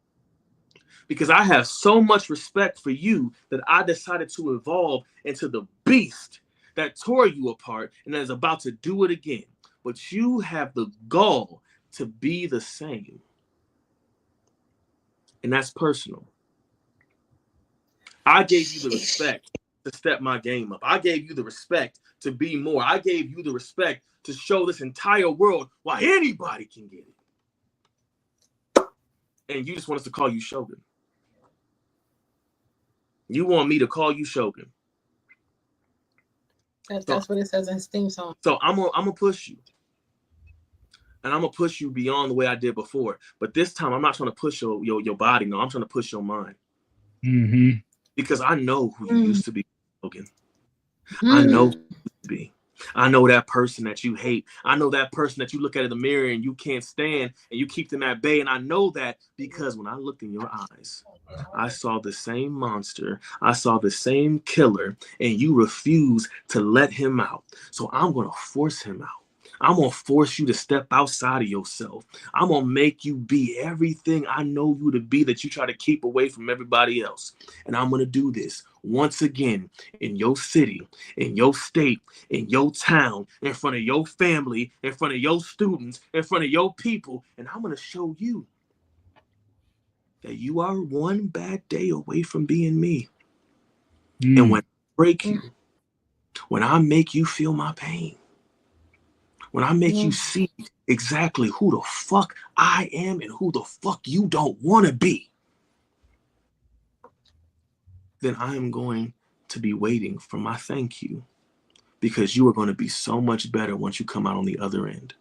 because I have so much respect for you that I decided to evolve into the beast that tore you apart and is about to do it again. But you have the gall to be the same. And that's personal. I gave you the respect to step my game up. I gave you the respect to be more. I gave you the respect to show this entire world why anybody can get it. And you just want us to call you Shogun. You want me to call you Shogun.
That's what it says in his theme song.
So I'm gonna push you. And I'm gonna push you beyond the way I did before. But this time I'm not trying to push your body. No, I'm trying to push your mind. Because I know who you used to be, Shogun. I know who you used to be. I know that person that you hate. I know that person that you look at in the mirror and you can't stand and you keep them at bay. And I know that because when I looked in your eyes, I saw the same monster. I saw the same killer and you refuse to let him out. So I'm going to force him out. I'm going to force you to step outside of yourself. I'm going to make you be everything I know you to be that you try to keep away from everybody else. And I'm going to do this once again in your city, in your state, in your town, in front of your family, in front of your students, in front of your people. And I'm going to show you that you are one bad day away from being me. And when I break you, when I make you feel my pain, when I make you see exactly who the fuck I am and who the fuck you don't want to be, then I am going to be waiting for my thank you because you are going to be so much better once you come out on the other end.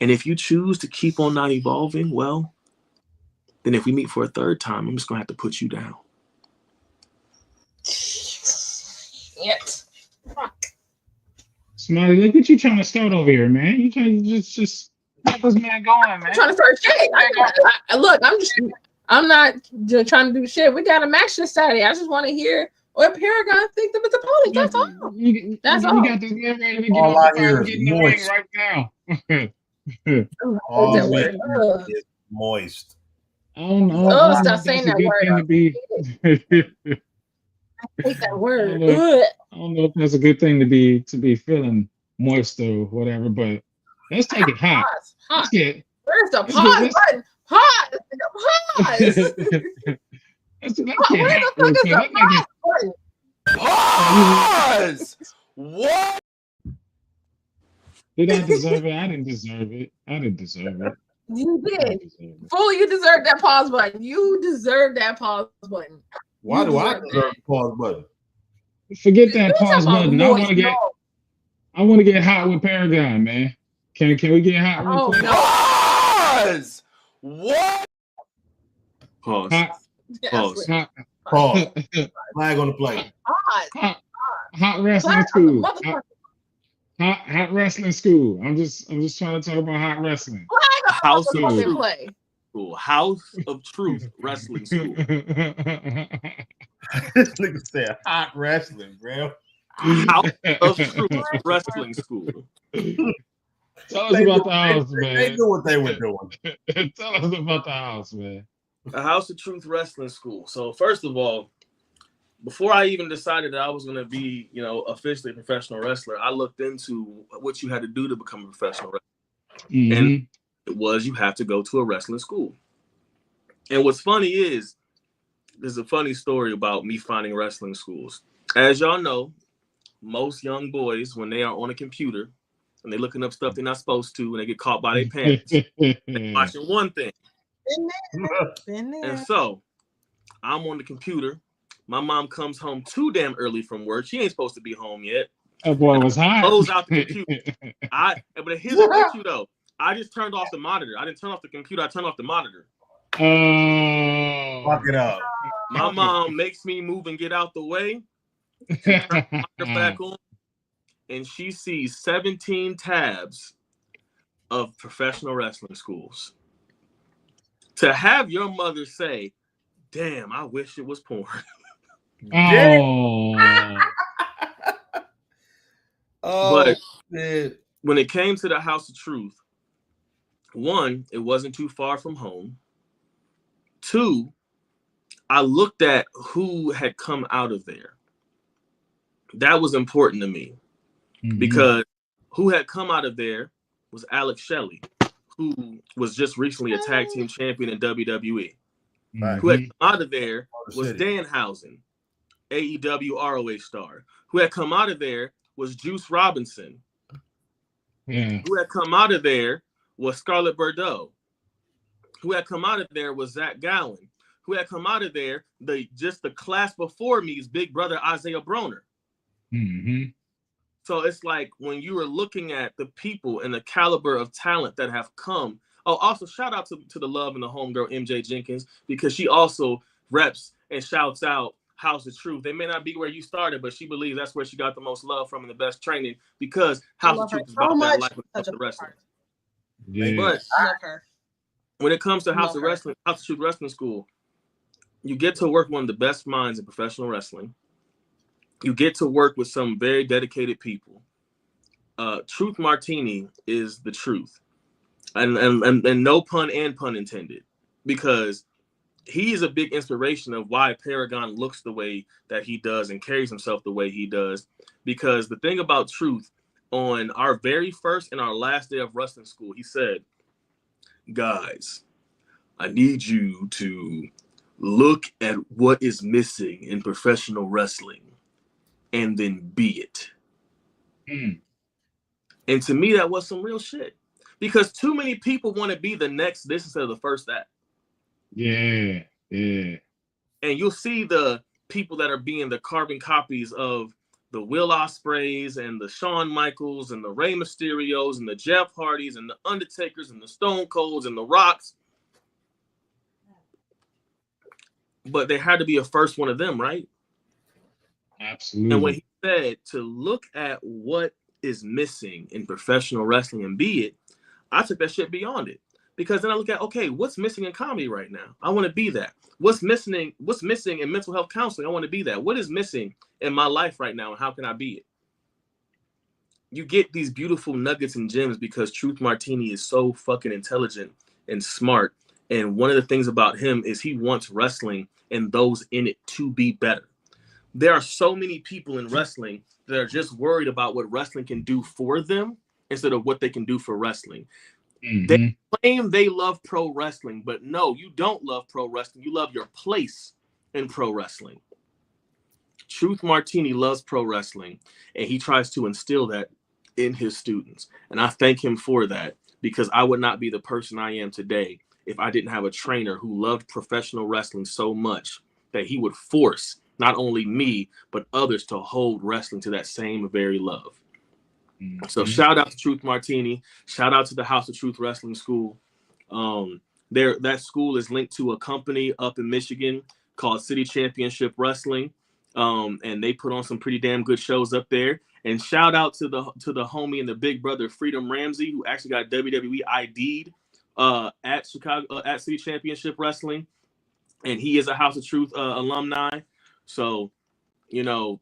And if you choose to keep on not evolving, well, then if we meet for a third time, I'm just going to have to put you down.
Shit. Fuck.
Smiley, look what you trying to start over here, man. You trying to just get this man going, man.
I'm trying to start shit. I'm not just trying to do shit. We got a match this Saturday. I just want to hear what Paragon thinks of its opponent. That's all. That's all.
We got this man ready to get on the phone, get in the ring right now.
All that word is moist.
I don't know.
Oh, stop saying that word. I hate that word.
I don't know if that's a good thing to be feeling moist or whatever, but let's take it hot.
Let's
get
where's the pause button? Pause. Pause.
Let's get
Where
hot
the
real
fuck is
quick.
the pause button?
Pause. What?
Did I deserve it? I didn't deserve it. I didn't deserve it.
You
I
did.
didn't deserve it.
Fool, you deserve that pause button. You deserve that pause button.
Why
You
do I
deserve
deserve the pause button?
Forget that
We
pause
talking about
button.
moist
I want to get hot with Paragon, man. Can we get hot real
Oh
quick?
no.
Pause. What?
Pause.
Hot,
Pause.
hot,
Pause. Flag on the plate.
Pause.
hot wrestling
Flag on the
school.
motherfucker.
Hot wrestling school. I'm just trying to talk about hot wrestling.
Flag on
House
the
of
motherfucking
Truth
play.
School. House of Truth Wrestling School.
This nigga said hot wrestling, bro.
House of Truth Wrestling School.
Tell us about the house,
They
man.
knew what they were doing.
Tell us about the house, man.
A House of Truth Wrestling School. So first of all, before I even decided that I was going to be, officially a professional wrestler, I looked into what you had to do to become a professional wrestler.
Mm-hmm.
And it was you have to go to a wrestling school. And what's funny is, there's a funny story about me finding wrestling schools. As y'all know, most young boys, when they are on a computer and they're looking up stuff they're not supposed to and they get caught by their parents, they're watching one thing.
Been there.
And so I'm on the computer. My mom comes home too damn early from work. She ain't supposed to be home yet.
That boy was hot.
Close out the computer. But here's the issue though. I just turned off the monitor. I didn't turn off the computer. I turned off the monitor.
Fuck it up.
My mom makes me move and get out the way. She turns the monitor back on, and she sees 17 tabs of professional wrestling schools. To have your mother say, "Damn, I wish it was porn."
Oh.
But
shit.
when it came to the House of Truth, one, it wasn't too far from home. Two, I looked at who had come out of there. That was important to me because who had come out of there was Alex Shelley, who was just recently a tag team champion in WWE. Who had come out of there was Danhausen, AEW ROH star. Who had come out of there was Juice Robinson. Who had come out of there was Scarlett Bordeaux. Who had come out of there was Zach Gowen. Who had come out of there, the class before me's big brother Isaiah Broner. So it's like when you are looking at the people and the caliber of talent that have come. Oh, also shout out to the love and the homegirl MJ Jenkins, because she also reps and shouts out House of Truth. They may not be where you started, but she believes that's where she got the most love from and the best training, because House of Truth is about that life of the wrestling.
Yeah.
But
I love her.
when it comes to House of Truth Wrestling School, you get to work with one of the best minds in professional wrestling. You get to work with some very dedicated people. Truth Martini is the truth. And no pun and pun intended, because he is a big inspiration of why Paragon looks the way that he does and carries himself the way he does. Because the thing about Truth, on our very first and our last day of wrestling school, he said, "Guys, I need you to look at what is missing in professional wrestling and then be it." And to me, that was some real shit, because too many people want to be the next this instead of the first that.
Yeah.
And you'll see the people that are being the carbon copies of the Will Ospreays and the Shawn Michaels and the Rey Mysterios and the Jeff Hardys and the Undertakers and the Stone Colds and the Rocks. But there had to be a first one of them, right?
Absolutely.
And when he said to look at what is missing in professional wrestling and be it, I took that shit beyond it. Because then I look at, okay, what's missing in comedy right now? I want to be that. What's missing in mental health counseling? I want to be that. What is missing in my life right now, and how can I be it? You get these beautiful nuggets and gems because Truth Martini is so fucking intelligent and smart. And one of the things about him is he wants wrestling and those in it to be better. There are so many people in wrestling that are just worried about what wrestling can do for them instead of what they can do for wrestling. They claim they love pro wrestling, but no, you don't love pro wrestling. You love your place in pro wrestling. Truth Martini loves pro wrestling, and he tries to instill that in his students. And I thank him for that, because I would not be the person I am today if I didn't have a trainer who loved professional wrestling so much that he would force not only me, but others to hold wrestling to that same very love. So shout out to Truth Martini. Shout out to the House of Truth Wrestling School. That school is linked to a company up in Michigan called City Championship Wrestling. And they put on some pretty damn good shows up there. And shout out to the homie and the big brother Freedom Ramsey, who actually got WWE ID'd at Chicago at City Championship Wrestling, and he is a House of Truth alumni. So, you know,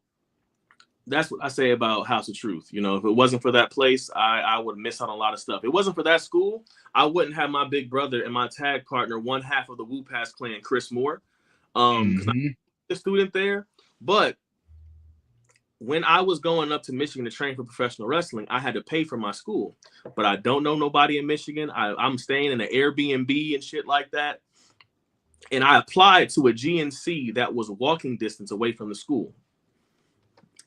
that's what I say about House of Truth. You know, if it wasn't for that place, I would miss out on a lot of stuff. If it wasn't for that school, I wouldn't have my big brother and my tag partner, one half of the Wu Pass clan, Chris Moore, because I'm a student there. But when I was going up to Michigan to train for professional wrestling, I had to pay for my school. But I don't know nobody in Michigan. I'm staying in an Airbnb and shit like that. And I applied to a GNC that was walking distance away from the school.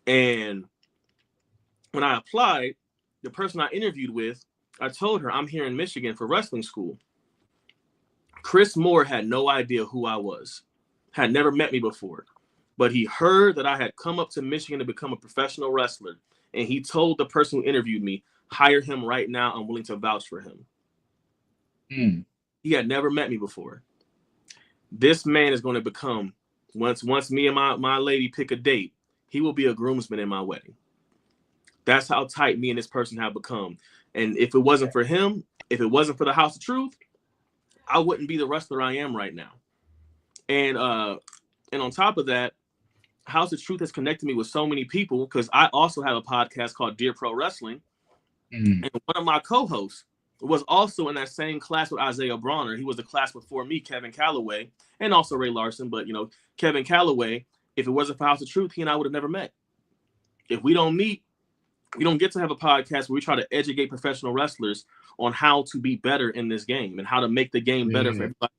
And when I applied, the person I interviewed with, I told her I'm here in Michigan for wrestling school. Chris Moore had no idea who I was, had never met me before. But he heard that I had come up to Michigan to become a professional wrestler. And he told the person who interviewed me, hire him right now. I'm willing to vouch for him. He had never met me before. This man is going to become, once me and my lady pick a date, he will be a groomsman in my wedding. That's how tight me and this person have become. And if it wasn't for him, if it wasn't for the House of Truth, I wouldn't be the wrestler I am right now. And on top of that, House of Truth has connected me with so many people, because I also have a podcast called Dear Pro Wrestling. And one of my co-hosts was also in that same class with Isaiah Bronner. He was the class before me, Kevin Calloway, and also Ray Larson. But, you know, Kevin Calloway, if it wasn't for House of Truth, he and I would have never met. If we don't meet, we don't get to have a podcast where we try to educate professional wrestlers on how to be better in this game and how to make the game better for everybody.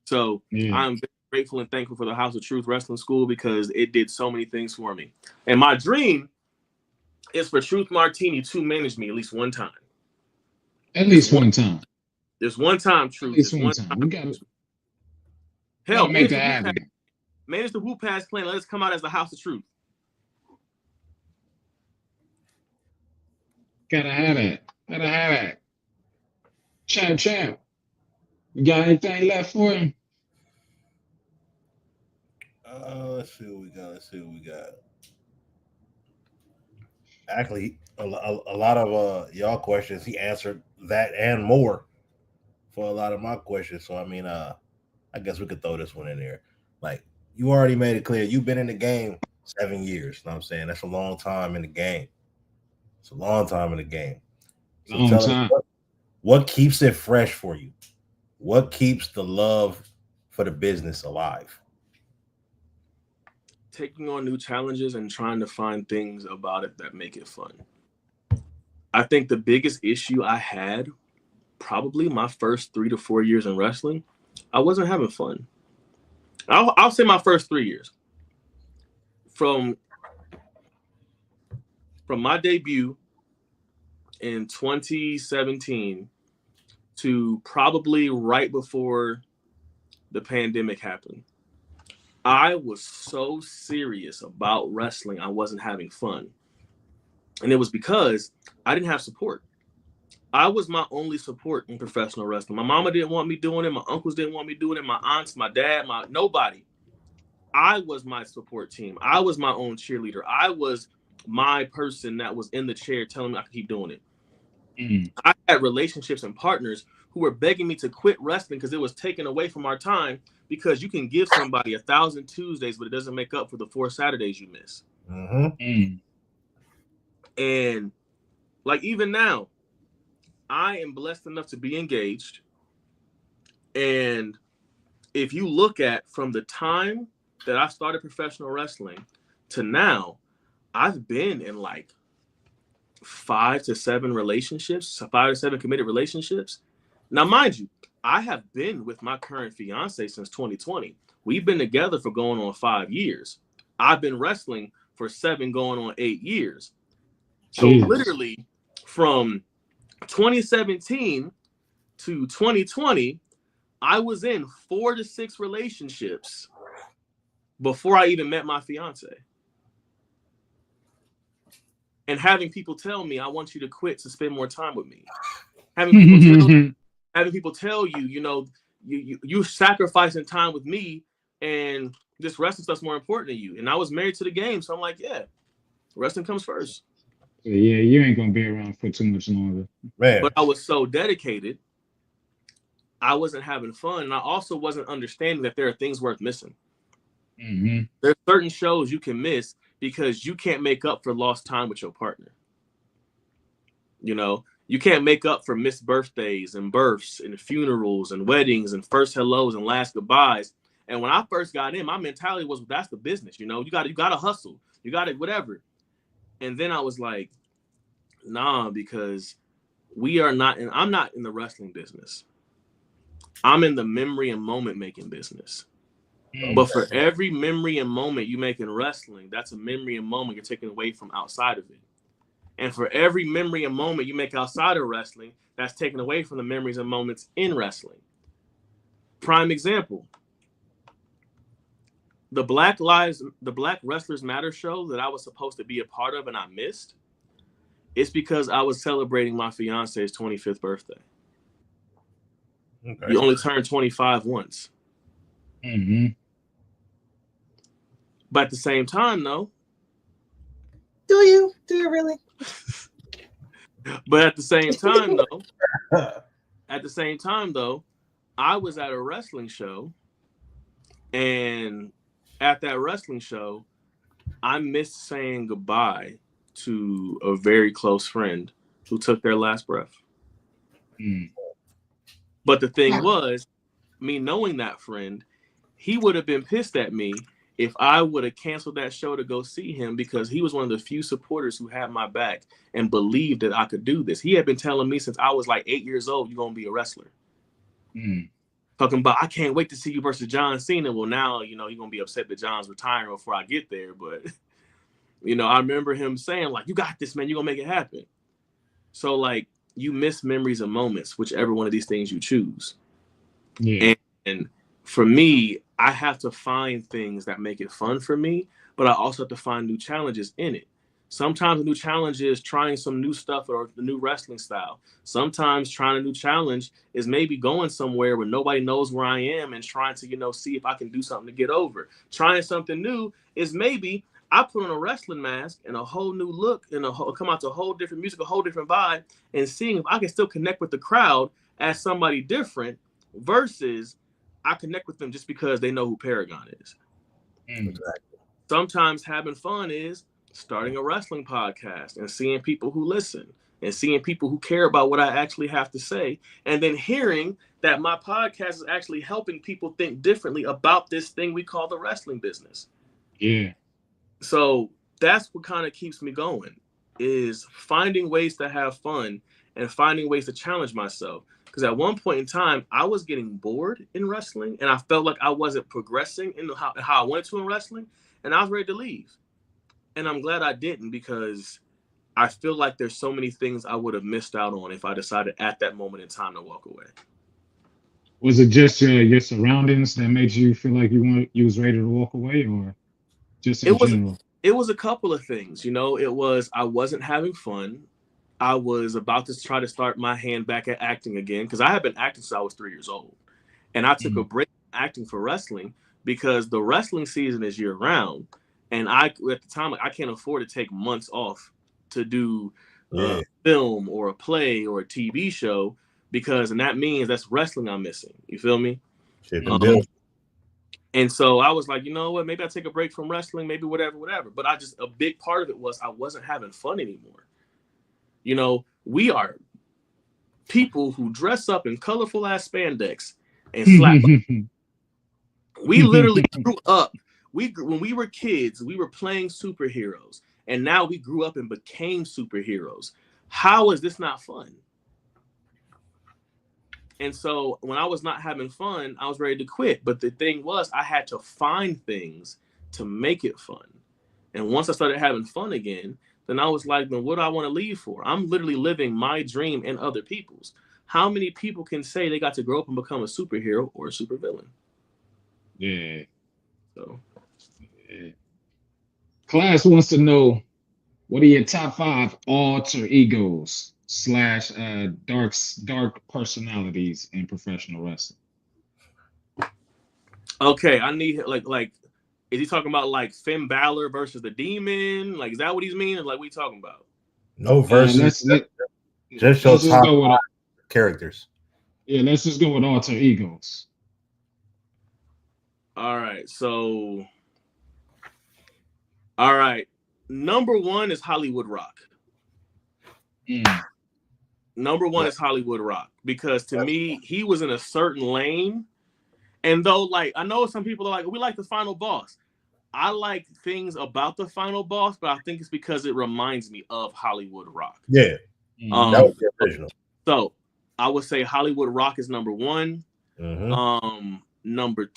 So I'm very grateful and thankful for the House of Truth Wrestling School, because it did so many things for me. And my dream is for Truth Martini to manage me at least one time.
At least one time.
There's one time, Truth.
At least one time. We got to
hell,
make that happen.
Manage the Wu Pass clan. Let us come out as the House of Truth.
Gotta have that. Gotta have that. Champ. You got anything left for him?
Let's see what we got. Actually, a lot of y'all questions, he answered that and more for a lot of my questions. So I mean, I guess we could throw this one in there. Like, you already made it clear you've been in the game 7 years. You know what I'm saying? That's a long time in the game. It's a long time in the game. So
long time.
What keeps it fresh for you? What keeps the love for the business alive?
Taking on new challenges and trying to find things about it that make it fun. I think the biggest issue I had, probably my first 3 to 4 years in wrestling, I wasn't having fun. I'll say my first 3 years. From my debut in 2017 to probably right before the pandemic happened, I was so serious about wrestling, I wasn't having fun. And it was because I didn't have support. I was my only support in professional wrestling. My mama didn't want me doing it. My uncles didn't want me doing it. My aunts, my dad, nobody. I was my support team. I was my own cheerleader. I was my person that was in the chair telling me I could keep doing it. I had relationships and partners who were begging me to quit wrestling because it was taken away from our time, because you can give somebody 1,000 Tuesdays, but it doesn't make up for the 4 Saturdays you miss. And like, even now, I am blessed enough to be engaged. And if you look at from the time that I started professional wrestling to now, I've been in like 5 to 7 relationships, 5 to 7 committed relationships. Now, mind you, I have been with my current fiance since 2020. We've been together for going on 5 years. I've been wrestling for 7 going on 8 years. So literally from 2017 to 2020, I was in 4 to 6 relationships before I even met my fiance. And having people tell me, I want you to quit to spend more time with me. Having people tell you, you know, you're sacrificing time with me and this wrestling stuff's more important than you. And I was married to the game. So I'm like, yeah, wrestling comes first.
Yeah, you ain't going to be around for too much longer.
Man.
But I was so dedicated, I wasn't having fun. And I also wasn't understanding that there are things worth missing.
Mm-hmm.
There's certain shows you can miss because you can't make up for lost time with your partner. You know, you can't make up for missed birthdays and births and funerals and weddings and first hellos and last goodbyes. And when I first got in, my mentality was, that's the business. You know, you got to hustle. You got to whatever. And then I was like, nah, because I'm not in the wrestling business. I'm in the memory and moment making business. But for every memory and moment you make in wrestling, that's a memory and moment you're taking away from outside of it. And for every memory and moment you make outside of wrestling, that's taken away from the memories and moments in wrestling. Prime example, the Black Wrestlers Matter show that I was supposed to be a part of and I missed, it's because I was celebrating my fiance's 25th birthday. Okay. You only turn 25 once.
Mm-hmm.
But at the same time, though.
Do you really?
But at the same time, though, I was at a wrestling show, and at that wrestling show, I missed saying goodbye to a very close friend who took their last breath.
Mm.
But the thing was, me knowing that friend, he would have been pissed at me if I would have canceled that show to go see him, because he was one of the few supporters who had my back and believed that I could do this. He had been telling me since I was like 8 years old, you're going to be a wrestler.
Mm.
Talking about, I can't wait to see you versus John Cena. Well, now, you know, you're going to be upset that John's retiring before I get there. But, you know, I remember him saying, like, you got this, man. You're going to make it happen. So, like, you miss memories and moments, whichever one of these things you choose.
Yeah.
And for me, I have to find things that make it fun for me, but I also have to find new challenges in it. Sometimes a new challenge is trying some new stuff or the new wrestling style. Sometimes trying a new challenge is maybe going somewhere where nobody knows where I am and trying to, you know, see if I can do something to get over. Trying something new is maybe I put on a wrestling mask and a whole new look and come out to a whole different music, a whole different vibe, and seeing if I can still connect with the crowd as somebody different versus I connect with them just because they know who Paragon is.
Exactly.
Sometimes having fun is starting a wrestling podcast and seeing people who listen and seeing people who care about what I actually have to say, and then hearing that my podcast is actually helping people think differently about this thing we call the wrestling business.
Yeah.
So that's what kind of keeps me going, is finding ways to have fun and finding ways to challenge myself. Because at one point in time, I was getting bored in wrestling, and I felt like I wasn't progressing in how I wanted to in wrestling, and I was ready to leave. And I'm glad I didn't, because I feel like there's so many things I would have missed out on if I decided at that moment in time to walk away.
Was it just your surroundings that made you feel like you was ready to walk away, or just in general?
It was a couple of things. You know, it was I wasn't having fun. I was about to try to start my hand back at acting again, because I had been acting since I was 3 years old. And I took a break from acting for wrestling because the wrestling season is year round. And at the time, I can't afford to take months off to do a film or a play or a TV show, and that means that's wrestling I'm missing. You feel me? And so I was like, you know what? Maybe I take a break from wrestling, maybe whatever. But a big part of it was I wasn't having fun anymore. You know, we are people who dress up in colorful ass spandex and slap. We literally grew up. When we were kids, we were playing superheroes, and now we grew up and became superheroes. How is this not fun? And so when I was not having fun, I was ready to quit. But the thing was, I had to find things to make it fun. And once I started having fun again, then I was like, then what do I want to leave for? I'm literally living my dream and other people's. How many people can say they got to grow up and become a superhero or a supervillain?
Yeah.
So,
yeah. Class wants to know, what are your top 5 alter egos / dark personalities in professional wrestling?
Okay, I need like, is he talking about like Finn Balor versus the Demon? Like, is that what he's meaning? Like, what are you talking about?
No versus. Just
let's just go with
characters.
Yeah, let's just go with alter egos.
All right, so number 1 is Hollywood Rock. Number 1 is Hollywood Rock, because to me, he was in a certain lane. And though, like, I know some people are like, we like the final boss. I like things about the final boss, but I think it's because it reminds me of Hollywood Rock.
Yeah. That was the original.
So I would say Hollywood Rock is number 1. Number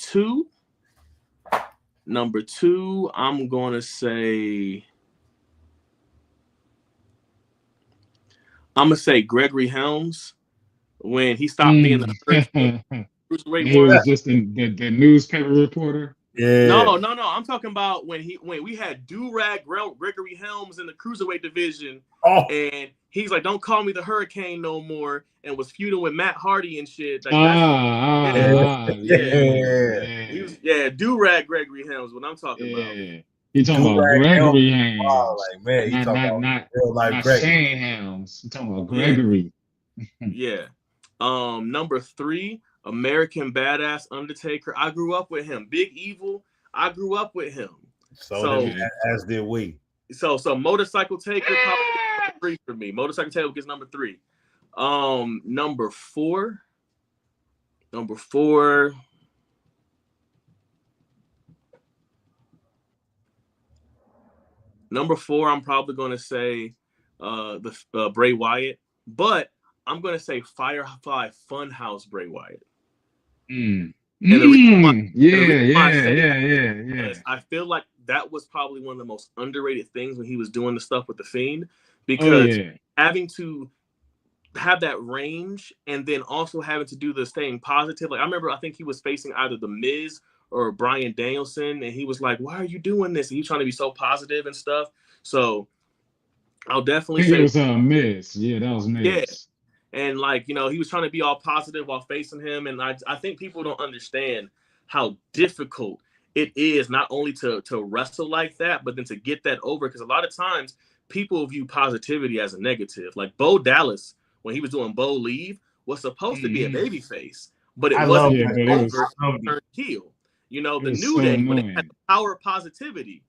2, I'm going to say Gregory Helms, when he stopped being the
He was just the newspaper reporter.
Yeah.
No. I'm talking about when we had Do-Rag Gregory Helms in the cruiserweight division, and he's like, "Don't call me the Hurricane no more," and was feuding with Matt Hardy and shit. Like, he was Do-Rag Gregory Helms. What I'm talking about.
You talking about Gregory Helms?
Wow, like, man, you talking about real life Gregory.
Shane Helms. You talking about Gregory?
Yeah. Number 3. American Badass Undertaker. I grew up with him. Big Evil. I grew up with him.
So as did we.
So Motorcycle Taker probably 3 for me. Motorcycle Taker gets number 3. Number 4. I'm probably going to say the Bray Wyatt, but I'm going to say Firefly Funhouse Bray Wyatt. I feel like that was probably one of the most underrated things when he was doing the stuff with the Fiend, because having to have that range and then also having to do the staying positive. Like, I think he was facing either The Miz or Bryan Danielson, and he was like, "Why are you doing this?" And he's trying to be so positive and stuff. So I'll definitely say
it was Miz. Yeah, that was Miz.
Yeah. And, like, he was trying to be all positive while facing him. And I think people don't understand how difficult it is not only to wrestle like that, but then to get that over. Because a lot of times people view positivity as a negative. Like Bo Dallas, when he was doing Bo Leave, was supposed to be a babyface, but it wasn't over turned heel. The New Day, when it had the power of positivity,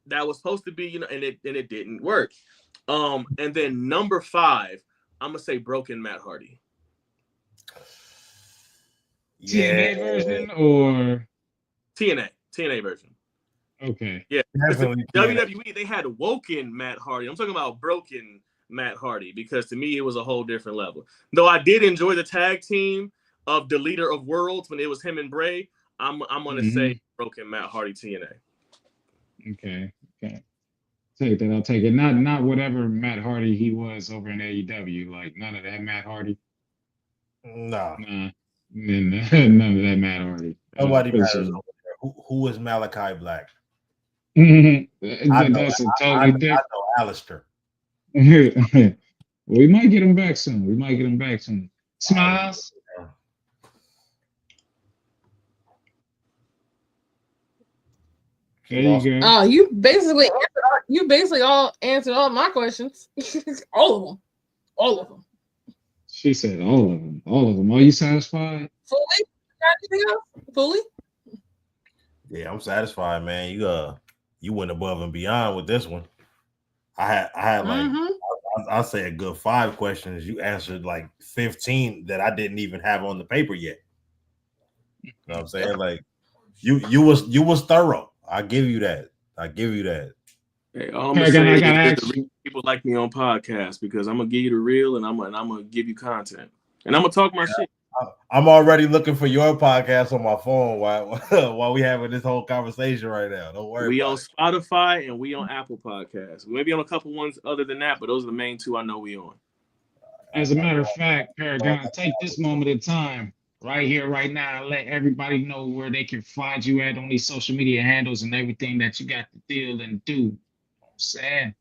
that was supposed to be, and it didn't work. And then number 5, I'm gonna say Broken Matt Hardy.
TNA version or
TNA version?
Okay.
Yeah. WWE, they had Woken Matt Hardy. I'm talking about Broken Matt Hardy, because to me it was a whole different level. Though I did enjoy the tag team of the Leader of Worlds when it was him and Bray. I'm gonna say Broken Matt Hardy TNA.
Okay. I'll take it. Not whatever Matt Hardy he was over in AEW. Like, none of that Matt Hardy.
Nah.
None of that Matt Hardy.
Nobody matters over there. Who is Malachi Black?
That's a totally different.
I know Alistair.
We might get him back soon. Smiles. There you go.
Oh, you basically all answered all my questions. All of them.
She said all of them. Are you satisfied?
Fully?
Yeah, I'm satisfied, man. You went above and beyond with this one. I had like I'll say a good 5 questions. You answered like 15 that I didn't even have on the paper yet. You know what I'm saying? Like you was thorough. I give you that.
Hey, all I'm gonna
Paragon,
say
I
is
gotta
that
ask
the reason
you.
people like me on podcasts because I'm gonna give you the real and I'm gonna give you content and I'm gonna talk my shit.
I'm already looking for your podcast on my phone while we having this whole conversation right now. Don't worry
We
about
on
it.
Spotify and we on Apple Podcasts. We may be on a couple ones other than that, but those are the main two I know we on.
As a matter of fact, Paragon, take this moment of time right here, right now, and let everybody know where they can find you at on these social media handles and everything that you got to deal and do. Sad.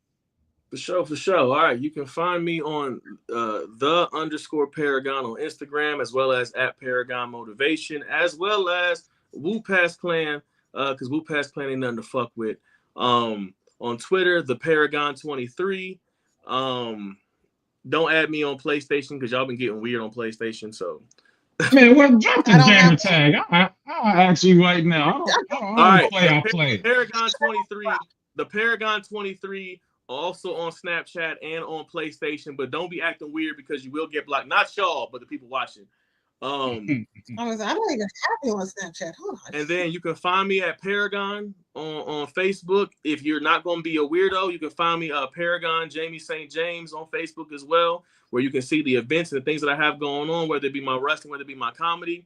For sure, for sure. All right, you can find me on _Paragon on Instagram, as well as at Paragon Motivation, as well as Wu Pass Clan, because Wu Pass Clan ain't nothing to fuck with. On Twitter, the Paragon 23. Don't add me on PlayStation because y'all been getting weird on PlayStation. So,
Man, well, drop
I
this
don't
gamer
have
tag. I'll ask you right now. I
all
don't
right,
play. I play.
Paragon 23, the Paragon 23, also on Snapchat and on PlayStation. But don't be acting weird because you will get blocked. Not y'all, but the people watching.
I don't even have you on Snapchat. Hold on.
And then you can find me at Paragon on Facebook. If you're not going to be a weirdo, you can find me Paragon Jamie St. James on Facebook as well, where you can see the events and the things that I have going on, whether it be my wrestling, whether it be my comedy.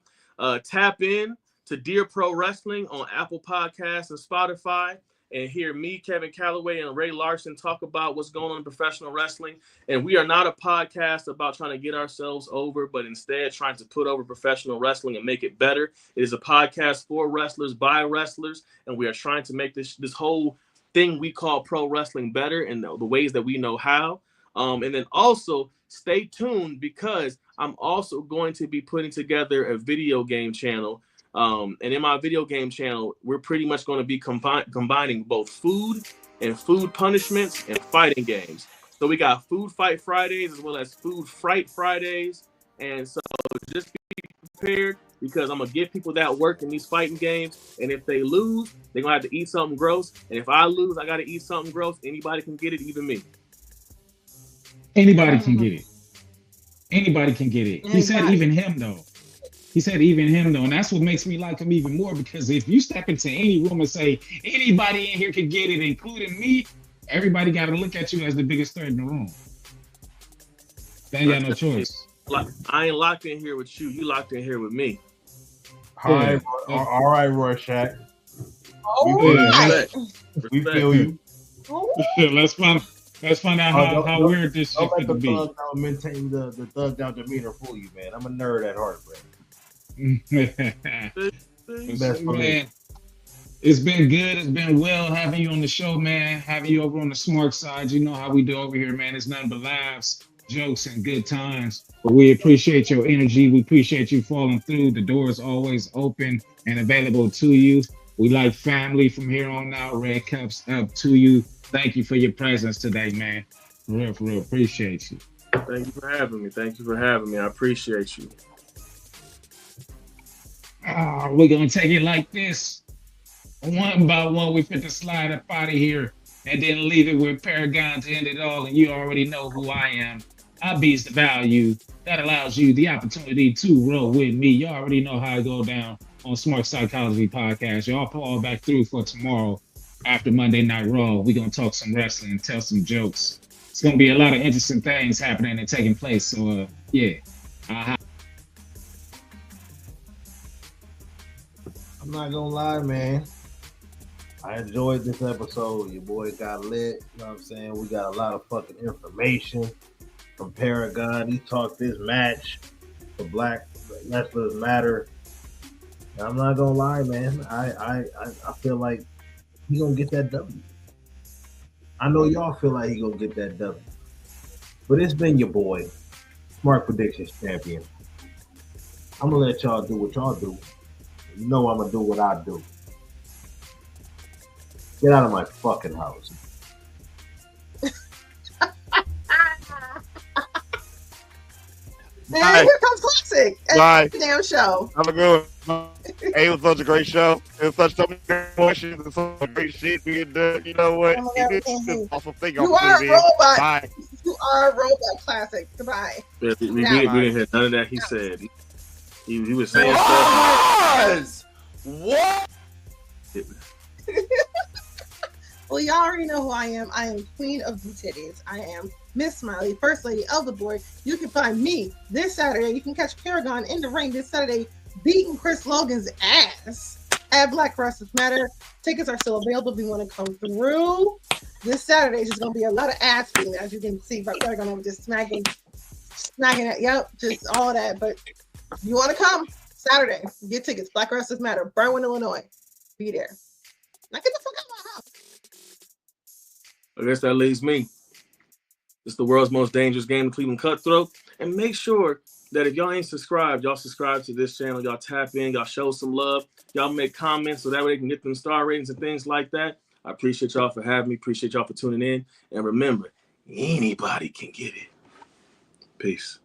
Tap in to Dear Pro Wrestling on Apple Podcasts and Spotify and hear me, Kevin Calloway, and Ray Larson talk about what's going on in professional wrestling. And we are not a podcast about trying to get ourselves over, but instead trying to put over professional wrestling and make it better. It is a podcast for wrestlers by wrestlers, and we are trying to make this whole thing we call pro wrestling better in the ways that we know how. And then also stay tuned because I'm also going to be putting together a video game channel. And in my video game channel, we're pretty much going to be combining both food and food punishments and fighting games. So we got Food Fight Fridays as well as Food Fright Fridays. And so just be prepared because I'm going to give people that work in these fighting games. And if they lose, they're going to have to eat something gross. And if I lose, I got to eat something gross. Anybody can get it, even me.
Anybody can get it. Anybody can get it. He said even him, though. He said even him, though. And that's what makes me like him even more, because if you step into any room and say, anybody in here can get it, including me, everybody got to look at you as the biggest threat in the room. They ain't got no choice.
I ain't locked in here with you. You locked in here with me.
All right, Rorschach.
We feel you.
Let's find out how weird this shit could be.
Maintain the thugged out demeanor for you, man. I'm a nerd at heart, man.
Man, it's been good. It's been well having you on the show, man. Having you over on the Smark side. You know how we do over here, man. It's nothing but laughs, jokes, and good times. But we appreciate your energy. We appreciate you falling through. The door is always open and available to you. We like family from here on out. Red Cups up to you. Thank you for your presence today, man. For real, appreciate you.
Thank you for having me. Thank you for having me. I appreciate you.
We're going to take it like this. One by one, we fit to slide up out of here and then leave it with Paragon to end it all. And you already know who I am. I beats the value that allows you the opportunity to roll with me. You already know how I go down on Smart Psychology Podcast. Y'all fall back through for tomorrow after Monday Night Raw. We're going to talk some wrestling and tell some jokes. It's going to be a lot of interesting things happening and taking place. So, yeah.
I'm not gonna lie, man. I enjoyed this episode. Your boy got lit. You know what I'm saying? We got a lot of fucking information from Paragon. He talked this match for Black Wrestlers Matter. And I'm not gonna lie, man. I feel like he gonna get that W. I know y'all feel like he gonna get that W. But it's been your boy, Smart Predictions Champion. I'm gonna let y'all do what y'all do. You know I'm gonna do what I do. Get out of my fucking house.
Man, here comes Classic.
Bye.
Damn show.
Have a good one. Hey, it was such a great show. It was so many great questions and so much great shit being done. You know what? Awesome thing.
You are a robot. Bye. You are a robot, Classic. Goodbye.
Yeah, we didn't hear none of that he said. He was saying stuff.
What?
Well, y'all already know who I am. I am Queen of the Titties. I am Miss Smiley, First Lady of the Board. You can find me this Saturday. You can catch Paragon in the ring this Saturday beating Chris Logan's ass at Black Lives Matter. Tickets are still available if you want to come through. This Saturday is just going to be a lot of ass beating, as you can see. But Paragon over just smacking it. Yep, just all that. But if you want to come Saturday, get tickets. Black Lives Matter, Berwyn, Illinois. Be there. Now get the fuck out of my house.
I guess that leaves me. It's the world's most dangerous game, the Cleveland Cutthroat. And make sure that if y'all ain't subscribed, y'all subscribe to this channel. Y'all tap in. Y'all show some love. Y'all make comments so that way they can get them star ratings and things like that. I appreciate y'all for having me. Appreciate y'all for tuning in. And remember, anybody can get it. Peace.